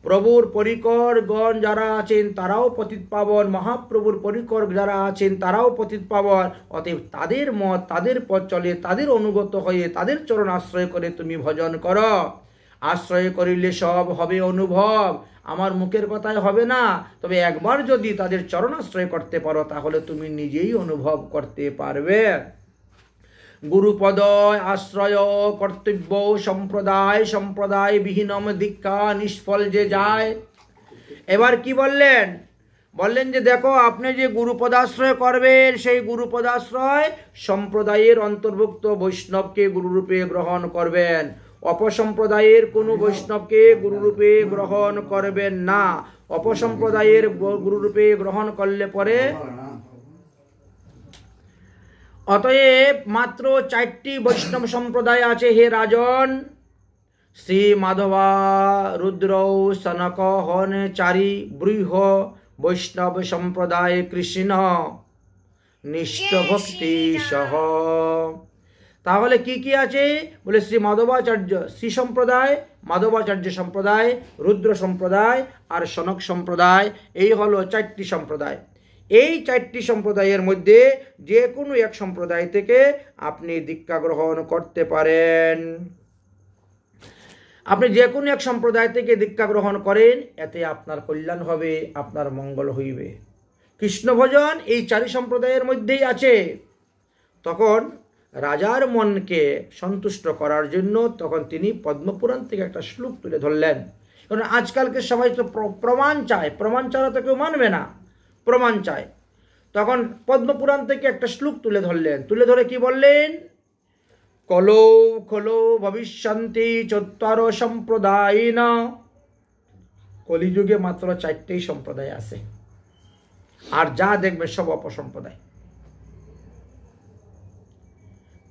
প্রভুর পরিকর গণ যারা আছেন তারাও পতিত পাবন, মহাপ্রভুর পরিকর যারা আছেন তারাও পতিত পাবন। অতএব তাদের মত, তাদের পথ চলে, তাদের অনুগত হয়ে, তাদের চরণ আশ্রয় করে তুমি ভজন করো। আশ্রয় করিলে সব হবে অনুভব। আমার মুখের কথায় হবে না, তবে একবার যদি তাদের চরণ আশ্রয় করতে পারো, তাহলে তুমি নিজেই অনুভব করতে পারবে। গুরুপদ আশ্রয় কর্তব্য সম্প্রদায়, সম্প্রদায় বিহীনম দীক্ষা নিষ্ফল যে যায়। এবার কি বললেন? বললেন যে দেখো, আপনি যে গুরুপদাশ্রয় করবেন, সেই গুরুপদাশ্রয় সম্প্রদায়ের অন্তর্ভুক্ত বৈষ্ণবকে গুরুরূপে গ্রহণ করবেন। অপসম্প্রদায়ের কোনো বৈষ্ণবকে গুরুরূপে গ্রহণ করবেন না। অপসম্প্রদায়ের গুরুরূপে গ্রহণ করলে পরে, অতএব মাত্র 4টি বৈষ্ণব সম্প্রদায় আছে হে রাজন। শ্রী মাধবা রুদ্র সনক হন 4 বৃহ বৈষ্ণব সম্প্রদায় কৃষ্ণ নিষ্ঠ ভক্তি সহ। তাহলে কি কি আছে? বলে শ্রী মাধবাচার্য শ্রী সম্প্রদায়, মাধবাচার্য সম্প্রদায়, রুদ্র সম্প্রদায় আর সনক সম্প্রদায়। এই হলো 4টি সম্প্রদায়। এই 4টি সম্প্রদায়ের মধ্যে যে কোনো এক সম্প্রদায় থেকে আপনি দীক্ষা গ্রহণ করতে পারেন। আপনি যে কোনো এক সম্প্রদায় থেকে দীক্ষা গ্রহণ করেন, এতে আপনার কল্যাণ হবে, আপনার মঙ্গল হইবে। কৃষ্ণ ভজন এই 4 সম্প্রদায়ের মধ্যেই আছে। তখন রাজার মনকে সন্তুষ্ট করার জন্য তখন তিনি পদ্মপুরাণ থেকে একটা শ্লোক তুলে ধরলেন। কারণ আজকালকে সবাই তো প্রমাণ চায়, প্রমাণ ছাড়া তো কেউ মানবে না, প্রমাণ চায়। তখন পদ্মপুরাণ থেকে একটা শ্লোক তুলে ধরলেন। তুলে ধরে কি বললেন? কলো খলো ভবিষ্যন্তি 4 সম্প্রদায় না। কলিযুগে মাত্র 4টেই সম্প্রদায় আছে, আর যা দেখবে সব অপসম্প্রদায়।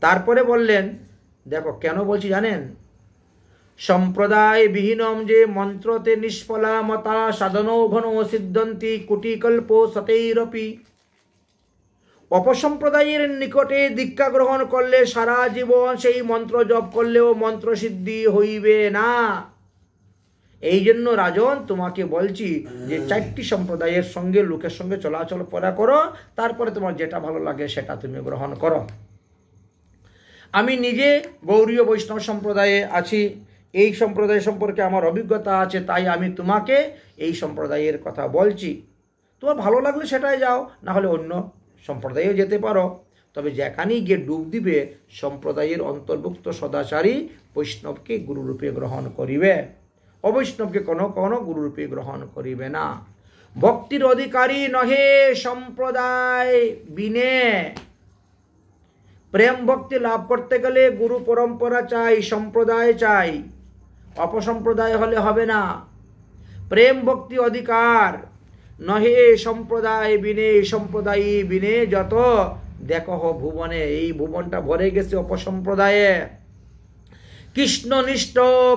তারপরে বললেন, দেখো কেন বলছি জানেন? সম্প্রদায় বিহীনম যে মন্ত্রতে নিষ্ফলা মতা সাধনো ঘন সিদ্ধন্তি কোটিকল্প সতৈরপি। অপসম্প্রদায়ের নিকটে দীক্ষা গ্রহণ করলে সারা জীবন সেই মন্ত্র জপ করলেও মন্ত্র সিদ্ধি হইবে না। এই জন্য রাজন তোমাকে বলছি যে 4টি সম্প্রদায়ের সঙ্গে, লোকের সঙ্গে চলাচল করা করো, তারপরে তোমার যেটা ভালো লাগে সেটা তুমি গ্রহণ করো। আমি নিজে গৌড়ীয় বৈষ্ণব সম্প্রদায়ে আছি। এই সম্প্রদায় সম্পর্কে আমার অভিজ্ঞতা আছে, তাই আমি তোমাকে এই সম্প্রদায়ের কথা বলছি। তোমার ভালো লাগলে সেটাই যাও, না হলে অন্য সম্প্রদায়েও যেতে পারো। তবে যেখানেই গিয়ে ডুব দিবে সম্প্রদায়ের অন্তর্ভুক্ত সদাচারী বৈষ্ণবকে গুরুরূপে গ্রহণ করিবে, অবৈষ্ণবকে কোনো গুরুরূপে গ্রহণ করিবে না। ভক্তির অধিকারী নহে সম্প্রদায় বিনে। প্রেম ভক্তি লাভ করতে গেলে গুরু পরম্পরা চাই, সম্প্রদায় চাই, অপসম্প্রদায় হলে হবে না। প্রেম ভক্তি অধিকার নহে সম্প্রদায় বিনে, সম্প্রদায়ী বিনে যত দেখো ভুবনে, এই ভুবনটা ভরে গেছে অপসম্প্রদায়ে। কৃষ্ণনিষ্ঠ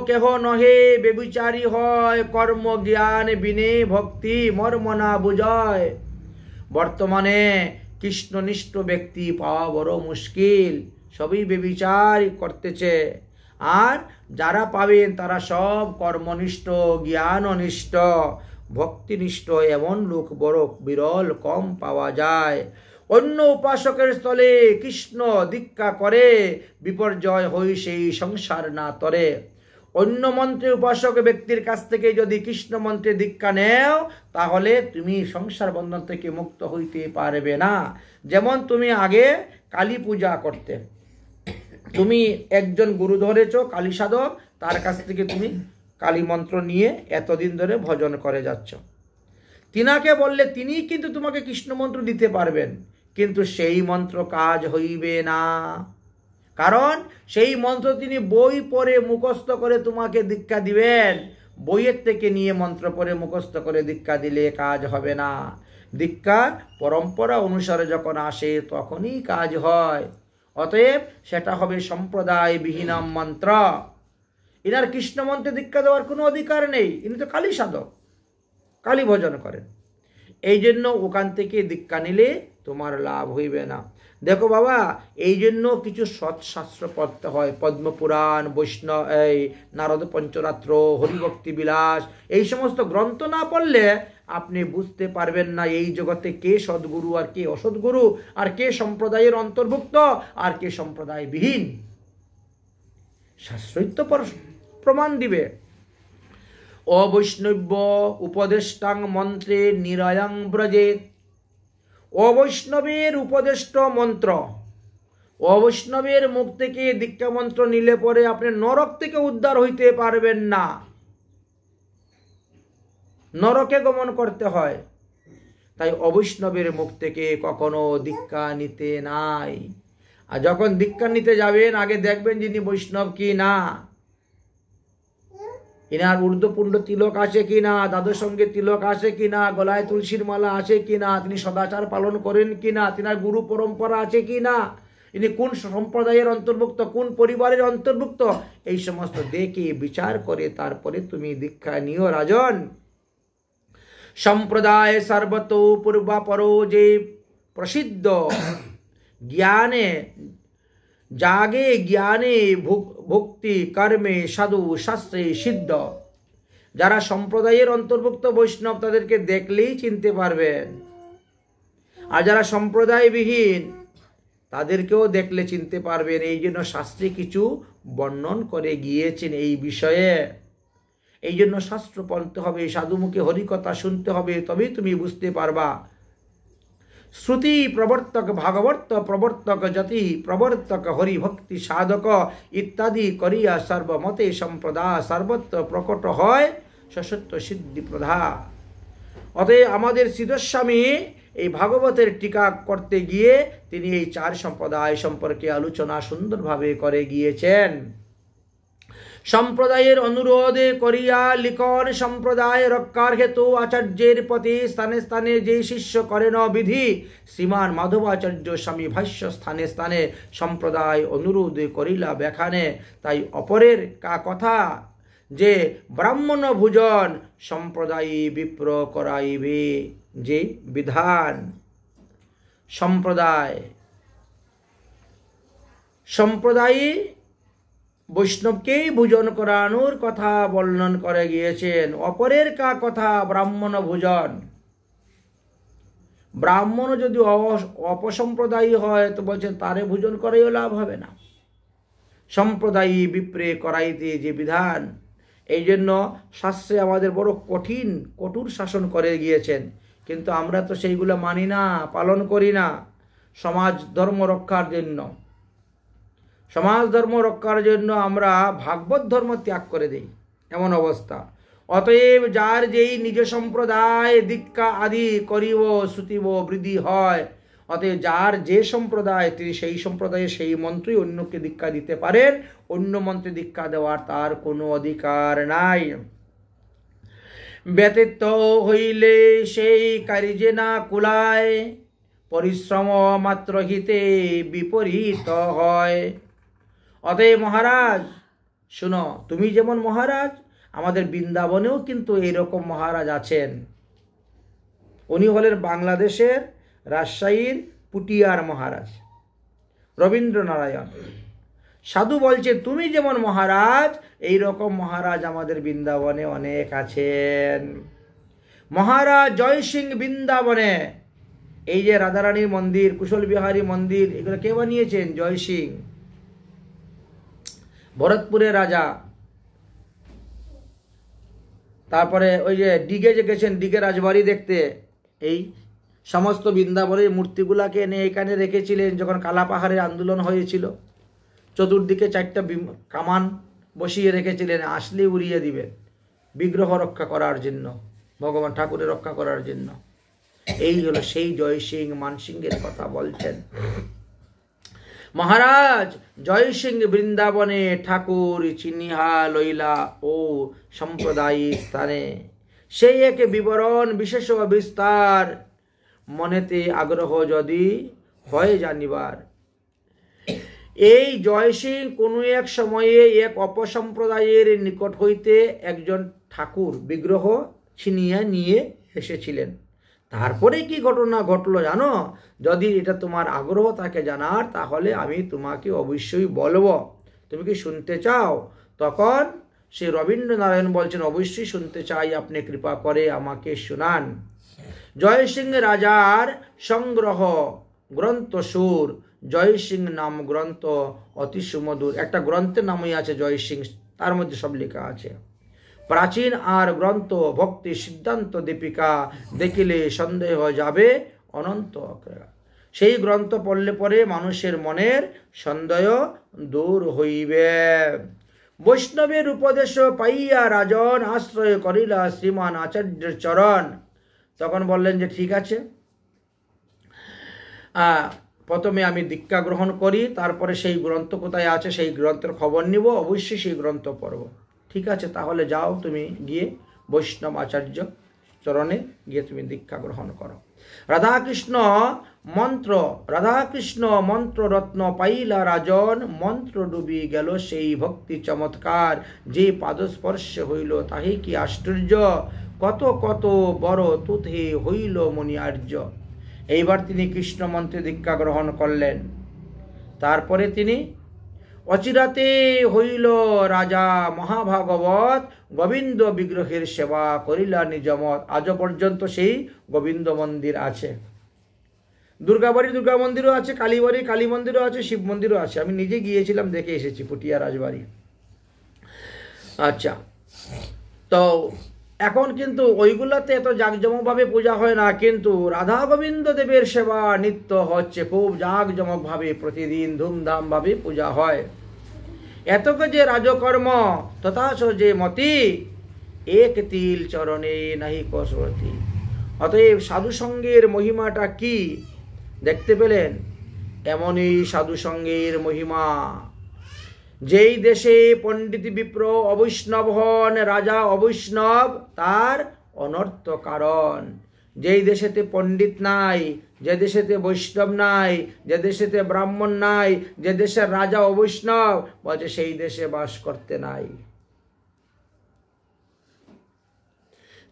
কেহ নহে বেবিচারী হয়, কর্ম জ্ঞান বিনে ভক্তি মর্ম না বুঝয়। বর্তমানে কৃষ্ণনিষ্ঠ ব্যক্তি পাওয়া বড় মুশকিল, সবই বেবিচার করতেছে। আর যারা পাবেন তারা সব কর্মনিষ্ঠ, জ্ঞাননিষ্ঠ, ভক্তিনিষ্ঠ, এমন লোক বড় বিরল, কম পাওয়া যায়। অন্য উপাসকের স্থলে কৃষ্ণ দীক্ষা করে, বিপর্যয় হই সেই সংসার না তরে। অন্য মন্ত্রে উপাসক ব্যক্তির কাছ থেকে যদি কৃষ্ণ মন্ত্রে দীক্ষা নেও, তাহলে তুমি সংসার বন্ধন থেকে মুক্ত হইতে পারবে না। যেমন তুমি আগে কালী পূজা করতে, তুমি একজন গুরু ধরেছ কালী সাধক, তার কাছ থেকে তুমি কালী মন্ত্র নিয়ে এতদিন ধরে ভজন করে যাচ্ছ। তিনাকে বললে তিনি কিন্তু তোমাকে কৃষ্ণ মন্ত্র দিতে পারবেন, কিন্তু সেই মন্ত্র কাজ হইবে না। কারণ সেই মন্ত্র তিনি বই পড়ে মুখস্থ করে তোমাকে দীক্ষা দিবেন। বইয়ের থেকে নিয়ে মন্ত্র পড়ে মুখস্থ করে দীক্ষা দিলে কাজ হবে না। দীক্ষা পরম্পরা অনুসারে যখন আসে তখনই কাজ হয়। অতএব সেটা হবে সম্প্রদায় বিহীনাম মন্ত্র। এনার কৃষ্ণ মন্ত্রে দীক্ষা দেওয়ার কোনো অধিকার নেই, ইনি তো কালী সাধক, কালী ভজন করেন। এই জন্য ওখান থেকে দীক্ষা নিলে তোমার লাভ হইবে না। দেখো বাবা, এই জন্য কিছু সৎশাস্ত্র পড়তে হয়, পদ্মপুরাণ, বৈষ্ণব, এই নারদ পঞ্চরাত্র, হরিভক্তি বিলাস, এই সমস্ত গ্রন্থ না পড়লে আপনি বুঝতে পারবেন না এই জগতে কে সদ্গুরু আর কে অসদ্গুরু, আর কে সম্প্রদায়ের অন্তর্ভুক্ত আর কে সম্প্রদায় বিহীন। শাস্ত্রই তো প্রমাণ দিবে। অবৈষ্ণব্য উপদেষ্টাং মন্ত্রে নিরয়ং ব্রজেত। অবৈষ্ণবের উপদেষ্ট মন্ত্র, অবৈষ্ণবের মুখ থেকে দীক্ষা মন্ত্র নিলে পরে আপনি নরক থেকে উদ্ধার হইতে পারবেন না, নরকে গমন করতে হয়। তাই অবৈষ্ণবের মুখ থেকে কখনো দীক্ষা নিতে নাই। আর যখন দীক্ষা নিতে যাবেন আগে দেখবেন যিনি বৈষ্ণব কি না, ইনার ঊর্ধ্বপুণ্ড তিলক আছে কিনা, দাদুর সঙ্গে তিলক আছে কিনা, গলায় তুলসীর মালা আছে কিনা, তিনি সদাচার পালন করেন কিনা, তিনার গুরু পরম্পরা আছে কিনা, ইনি কোন সম্প্রদায়ের অন্তর্ভুক্ত, কোন পরিবারের অন্তর্ভুক্ত, এই সমস্ত দেখে বিচার করে তারপরে তুমি দীক্ষা নিও রাজন। সম্প্রদায় সর্বত পূর্বাপরো যে প্রসিদ্ধ, জ্ঞানে জাগে জ্ঞানে ভক্তি কর্মে সাধু শাস্ত্রে সিদ্ধ। যারা সম্প্রদায়ের অন্তর্ভুক্ত বৈষ্ণব তাদেরকে দেখলেই চিনতে পারবেন, আর যারা সম্প্রদায়বিহীন তাদেরকেও দেখলে চিনতে পারবেন। এই জন্য শাস্ত্রে কিছু বর্ণন করে গিয়েছেন এই বিষয়ে। এই জন্য শাস্ত্র পড়তে হবে, সাধুমুখে হরিকথা শুনতে হবে, তবেই তুমি বুঝতে পারবা। শ্রুতি প্রবর্তক ভাগবত প্রবর্তক যতি প্রবর্তক হরিভক্তি সাধক ইত্যাদি করিয়া সর্বমতে সম্প্রদায় সর্বত্র প্রকট হয় সসত্য সিদ্ধি প্রধা। অতএব আমাদের সিদ্ধস্বামী এই ভাগবতের টিকা করতে গিয়ে তিনি এই চার সম্প্রদায় সম্পর্কে আলোচনা সুন্দরভাবে করে গিয়েছেন। সম্প্রদায়ের অনুরোধে করিয়া লিখন সম্প্রদায় রক্ষার হেতু আচার্যের প্রতি স্থানে স্থানে যে শিষ্য করেন বিধি, শ্রীমান মাধবাচার্য স্বামী ভাষ্য স্থানে স্থানে সম্প্রদায় অনুরোধ করিলা ব্যাখানে। তাই অপরের কথা যে ব্রাহ্মণ ভোজন সম্প্রদায়ী বিপ্র করাইবে যে বিধান। সম্প্রদায়ী বৈষ্ণবকেই ভোজন করানোর কথা বর্ণন করে গিয়েছেন। অপরের কথা ব্রাহ্মণ ভোজন। ব্রাহ্মণ যদি অপসম্প্রদায়ী হয় তো বলছেন তারে ভোজন করেও লাভ হবে না। সম্প্রদায়ী বিপ্রে করাইতে যে বিধান, এই জন্য শাস্ত্রে আমাদের বড় কঠোর শাসন করে গিয়েছেন, কিন্তু আমরা তো সেইগুলো মানি না, পালন করি না। সমাজ ধর্ম রক্ষার জন্য আমরা ভাগবত ধর্ম ত্যাগ করে দিই, এমন অবস্থা। অতএব যার যেই নিজ সম্প্রদায় দীক্ষা আদি করিব শ্রুতিব বৃদ্ধি হয়, অতএব যার যে সম্প্রদায় তিনি সেই সম্প্রদায়ে সেই মন্ত্রই অন্যকে দীক্ষা দিতে পারেন, অন্য মন্ত্রে দীক্ষা দেওয়ার তার কোনো অধিকার নাই। ব্যতীত হইলে সেই কার্যে না কুলায়, পরিশ্রম মাত্র হিতে বিপরীত হয়। অতএব মহারাজ শুনো, তুমি যেমন মহারাজ, আমাদের বৃন্দাবনেও কিন্তু এইরকম মহারাজ আছেন। উনি হলেন বাংলাদেশের রাজশাহীর পুটিয়ার মহারাজ রবীন্দ্রনারায়ণ। সাধু বলছে তুমি যেমন মহারাজ, এই রকম মহারাজ আমাদের বৃন্দাবনে অনেক আছেন। মহারাজ জয় সিং বৃন্দাবনে, এই যে রাধারানীর মন্দির, কুশল বিহারী মন্দির, এগুলো কে বানিয়েছেন? জয় সিং, ভরতপুরের রাজা। তারপরে ওই যে দিঘে যে গেছেন, দিঘে রাজবাড়ি দেখতে, এই সমস্ত বৃন্দাবনের মূর্তিগুলাকে এনে এখানে রেখেছিলেন যখন কালাপাহাড়ের আন্দোলন হয়েছিল। চতুর্দিকে 4টা কামান বসিয়ে রেখেছিলেন, আসলে উড়িয়ে দিবেন, বিগ্রহ রক্ষা করার জন্য, ভগবান ঠাকুরের রক্ষা করার জন্য। এই হলো সেই জয় সিং মানসিংহের কথা বলছেন। মহারাজ জয় সিং বৃন্দাবনে ঠাকুর চিনিহা লইলা ও সম্প্রদায়ী স্থানে, সেই একে বিবরণ বিশেষ বিস্তার, মনেতে আগ্রহ যদি হয় জানিবার। এই জয় সিং কোনো এক সময়ে এক অপসম্প্রদায়ের নিকট হইতে একজন ঠাকুর বিগ্রহ ছিনিয়ে নিয়ে এসেছিলেন। তারপরে কি ঘটনা ঘটলো জানো? যদি এটা তোমার আগ্রহ থাকে জানার, তাহলে আমি তোমাকে অবশ্যই বলবো। তুমি কি শুনতে চাও? তখন শ্রী রবীন্দ্রনারায়ণ বলছেন, অবশ্যই শুনতে চাই, আপনি কৃপা করে আমাকে শোনান। জয় সিং রাজার সংগ্রহ গ্রন্থ সুর, জয় সিং নাম গ্রন্থ অতি সুমধুর। একটা গ্রন্থের নামই আছে জয় সিং, তার মধ্যে সব লেখা আছে। প্রাচীন আর গ্রন্থ ভক্তি সিদ্ধান্ত দীপিকা, দেখিলে সন্দেহ যাবে অনন্ত। সেই গ্রন্থ পড়লে পরে মানুষের মনের সন্দেহ দূর হইবে। বৈষ্ণবের উপদেশ পাইয়া রাজন আশ্রয় করিলা শ্রীমান আচার্যের চরণ। তখন বললেন যে ঠিক আছে, প্রথমে আমি দীক্ষা গ্রহণ করি, তারপরে সেই গ্রন্থ কোথায় আছে সেই গ্রন্থের খবর নিব, অবশ্যই সেই গ্রন্থ পড়ব। ঠিক আছে, তাহলে যাও তুমি গিয়ে বৈষ্ণব আচার্য চরণে গিয়ে তুমি দীক্ষা গ্রহণ করো। রাধাকৃষ্ণ মন্ত্র রত্ন পাইলা রাজন, মন্ত্র ডুবি গেল সেই ভক্তি চমৎকার, যে পাদস্পর্শে হইল তাহে কি আশ্চর্য, কত কত বড় তুথে হইল মনি আর্য। এইবার তিনি কৃষ্ণ মন্ত্রে দীক্ষা গ্রহণ করলেন। তারপরে তিনি অচিরাতে হইল রাজা মহাভাগবত, গোবিন্দ বিগ্রহের সেবা করিলা নিজমত। আজও পর্যন্ত সেই গোবিন্দ মন্দির আছে। দুর্গাবাড়ি দুর্গা মন্দিরও আছে, কালীবাড়ি কালী মন্দিরও আছে, শিব মন্দিরও আছে। আমি নিজে গিয়েছিলাম, দেখে এসেছি পুটিয়া রাজবাড়ি। আচ্ছা, তো এখন কিন্তু ওইগুলোতে এত জাঁকজমকভাবে পূজা হয় না, কিন্তু রাধা গোবিন্দ দেবের সেবা নিত্য হচ্ছে, খুব জাঁকজমকভাবে প্রতিদিন ধুমধামভাবে পূজা হয়। এতকে যে রাজকর্ম তথাচ যে মতি, এক তিল চরণে নাহি কসরতি। অতএব সাধুসঙ্গের মহিমাটা কি দেখতে পেলেন? এমনই সাধুসঙ্গের মহিমা। যেই দেশে পণ্ডিত বিপ্র অবৈষ্ণব হন, রাজা অবৈষ্ণব তার অনর্থ কারণ। যেই দেশেতে পণ্ডিত নাই, যে দেশেতে বৈষ্ণব নাই, যে দেশেতে ব্রাহ্মণ নাই, যে দেশের রাজা অবৈষ্ণব, বলছে সেই দেশে বাস করতে নাই।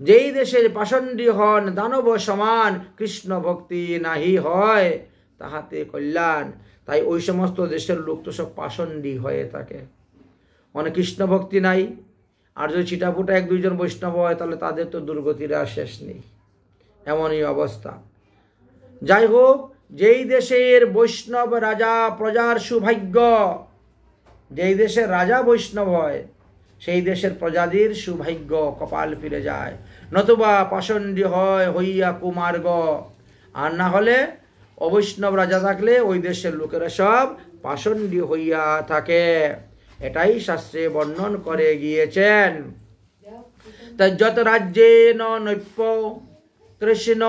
যেই দেশের পাষণ্ডী হন দানব সমান, কৃষ্ণ ভক্তি নাহি হয় তাহাতে কল্যাণ। তাই ওই সমস্ত দেশের লোক তো সব পাষণ্ডী হয়ে থাকে, মানে কৃষ্ণ ভক্তি নাই। আর যদি চিটাপুটা 1-2 জন বৈষ্ণব হয়, তাহলে তাদের তো দুর্গতির আর শেষ নেই, এমনই অবস্থা। যাই হোক, যেই দেশের বৈষ্ণব রাজা প্রজার সৌভাগ্য, যেই দেশের রাজা বৈষ্ণব হয় সেই দেশের প্রজাদের সৌভাগ্য কপাল ফিরে যায়, নতুবা পাষণ্ডী হয় হইয়া কুমার্গ। আর না হলে অবৈষ্ণব রাজা থাকলে ওই দেশের লোকেরা সব পাষণ্ডী হইয়া থাকে। এটাই শাস্ত্রে বর্ণন করে গিয়েছেন। যত রাজ্যে নৈপ্য কৃষ্ণ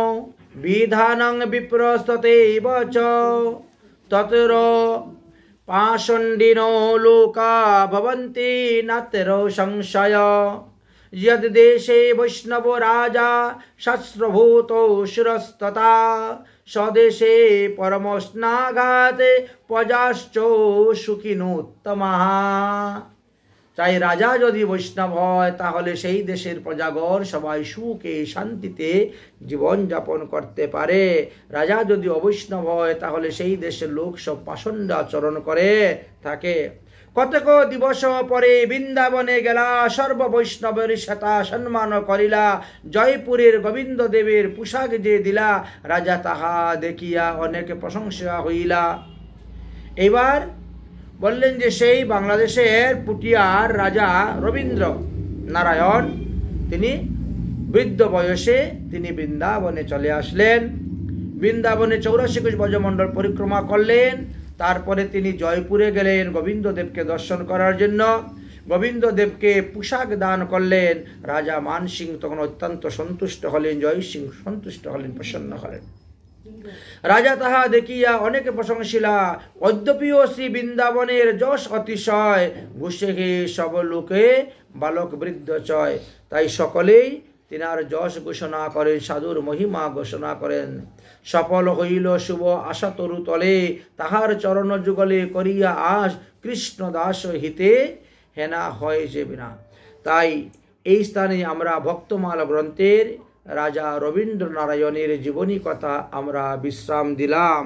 বিধানং বিপ্রস্ততেব চ ততর পাষণ্ডিনো লোকা ভবন্তি নাত্র সংশয়। যদ দেশে বৈষ্ণব রাজা শাস্ত্রভূত শিরস্ততা স্বদেশে পরমস্নাঘাতে প্রজাশ্চ সুখিনোত্তমাঃ। তাই রাজা যদি বৈষ্ণব হয় তাহলে সেই দেশের প্রজাগণ সবাই সুখে শান্তিতে জীবনযাপন করতে পারে। রাজা যদি অবৈষ্ণব হয় তাহলে সেই দেশের লোক সব পাষণ্ড আচরণ করে থাকে। কতক দিবস পরে বৃন্দাবনে গেলা, সর্ব বৈষ্ণবের সেতা সম্মান করিলা। জয়পুরের গোবিন্দ দেবের পোশাক যে দিলা, রাজা তাহা দেখিয়া অনেক প্রশংসা হইলা। এবার বললেন যে সেই বাংলাদেশের পুটিয়ার রাজা রবীন্দ্র নারায়ণ তিনি বৃদ্ধ বয়সে তিনি বৃন্দাবনে চলে আসলেন। বৃন্দাবনে 84 কোষ ব্রজমণ্ডল পরিক্রমা করলেন। তারপরে তিনি জয়পুরে গেলেন গোবিন্দদেবকে দর্শন করার জন্য। গোবিন্দদেবকে পোশাক দান করলেন। রাজা মানসিং তখন অত্যন্ত সন্তুষ্ট হলেন, জয় সিং সন্তুষ্ট হলেন, প্রসন্ন হলেন। রাজা তাহা দেখিয়া অনেকে প্রশংসিলা। অদ্যপিও শ্রী বৃন্দাবনের যশ অতিশয়, ঘুষে খেয়ে সব লোকে বালক বৃদ্ধ চয়। তাই সকলেই তিনার যশ ঘোষণা করেন, সাধুর মহিমা ঘোষণা করেন। সফল হইল শুভ আশা তরু তলে, তাহার চরণ যুগলে করিয়া আস, কৃষ্ণ দাস হিতে হেনা হয় যে বিনা। তাই এই স্থানে আমরা ভক্তমালা গ্রন্থের রাজা রবীন্দ্র নারায়ণের জীবনী কথা আমরা বিশ্রাম দিলাম।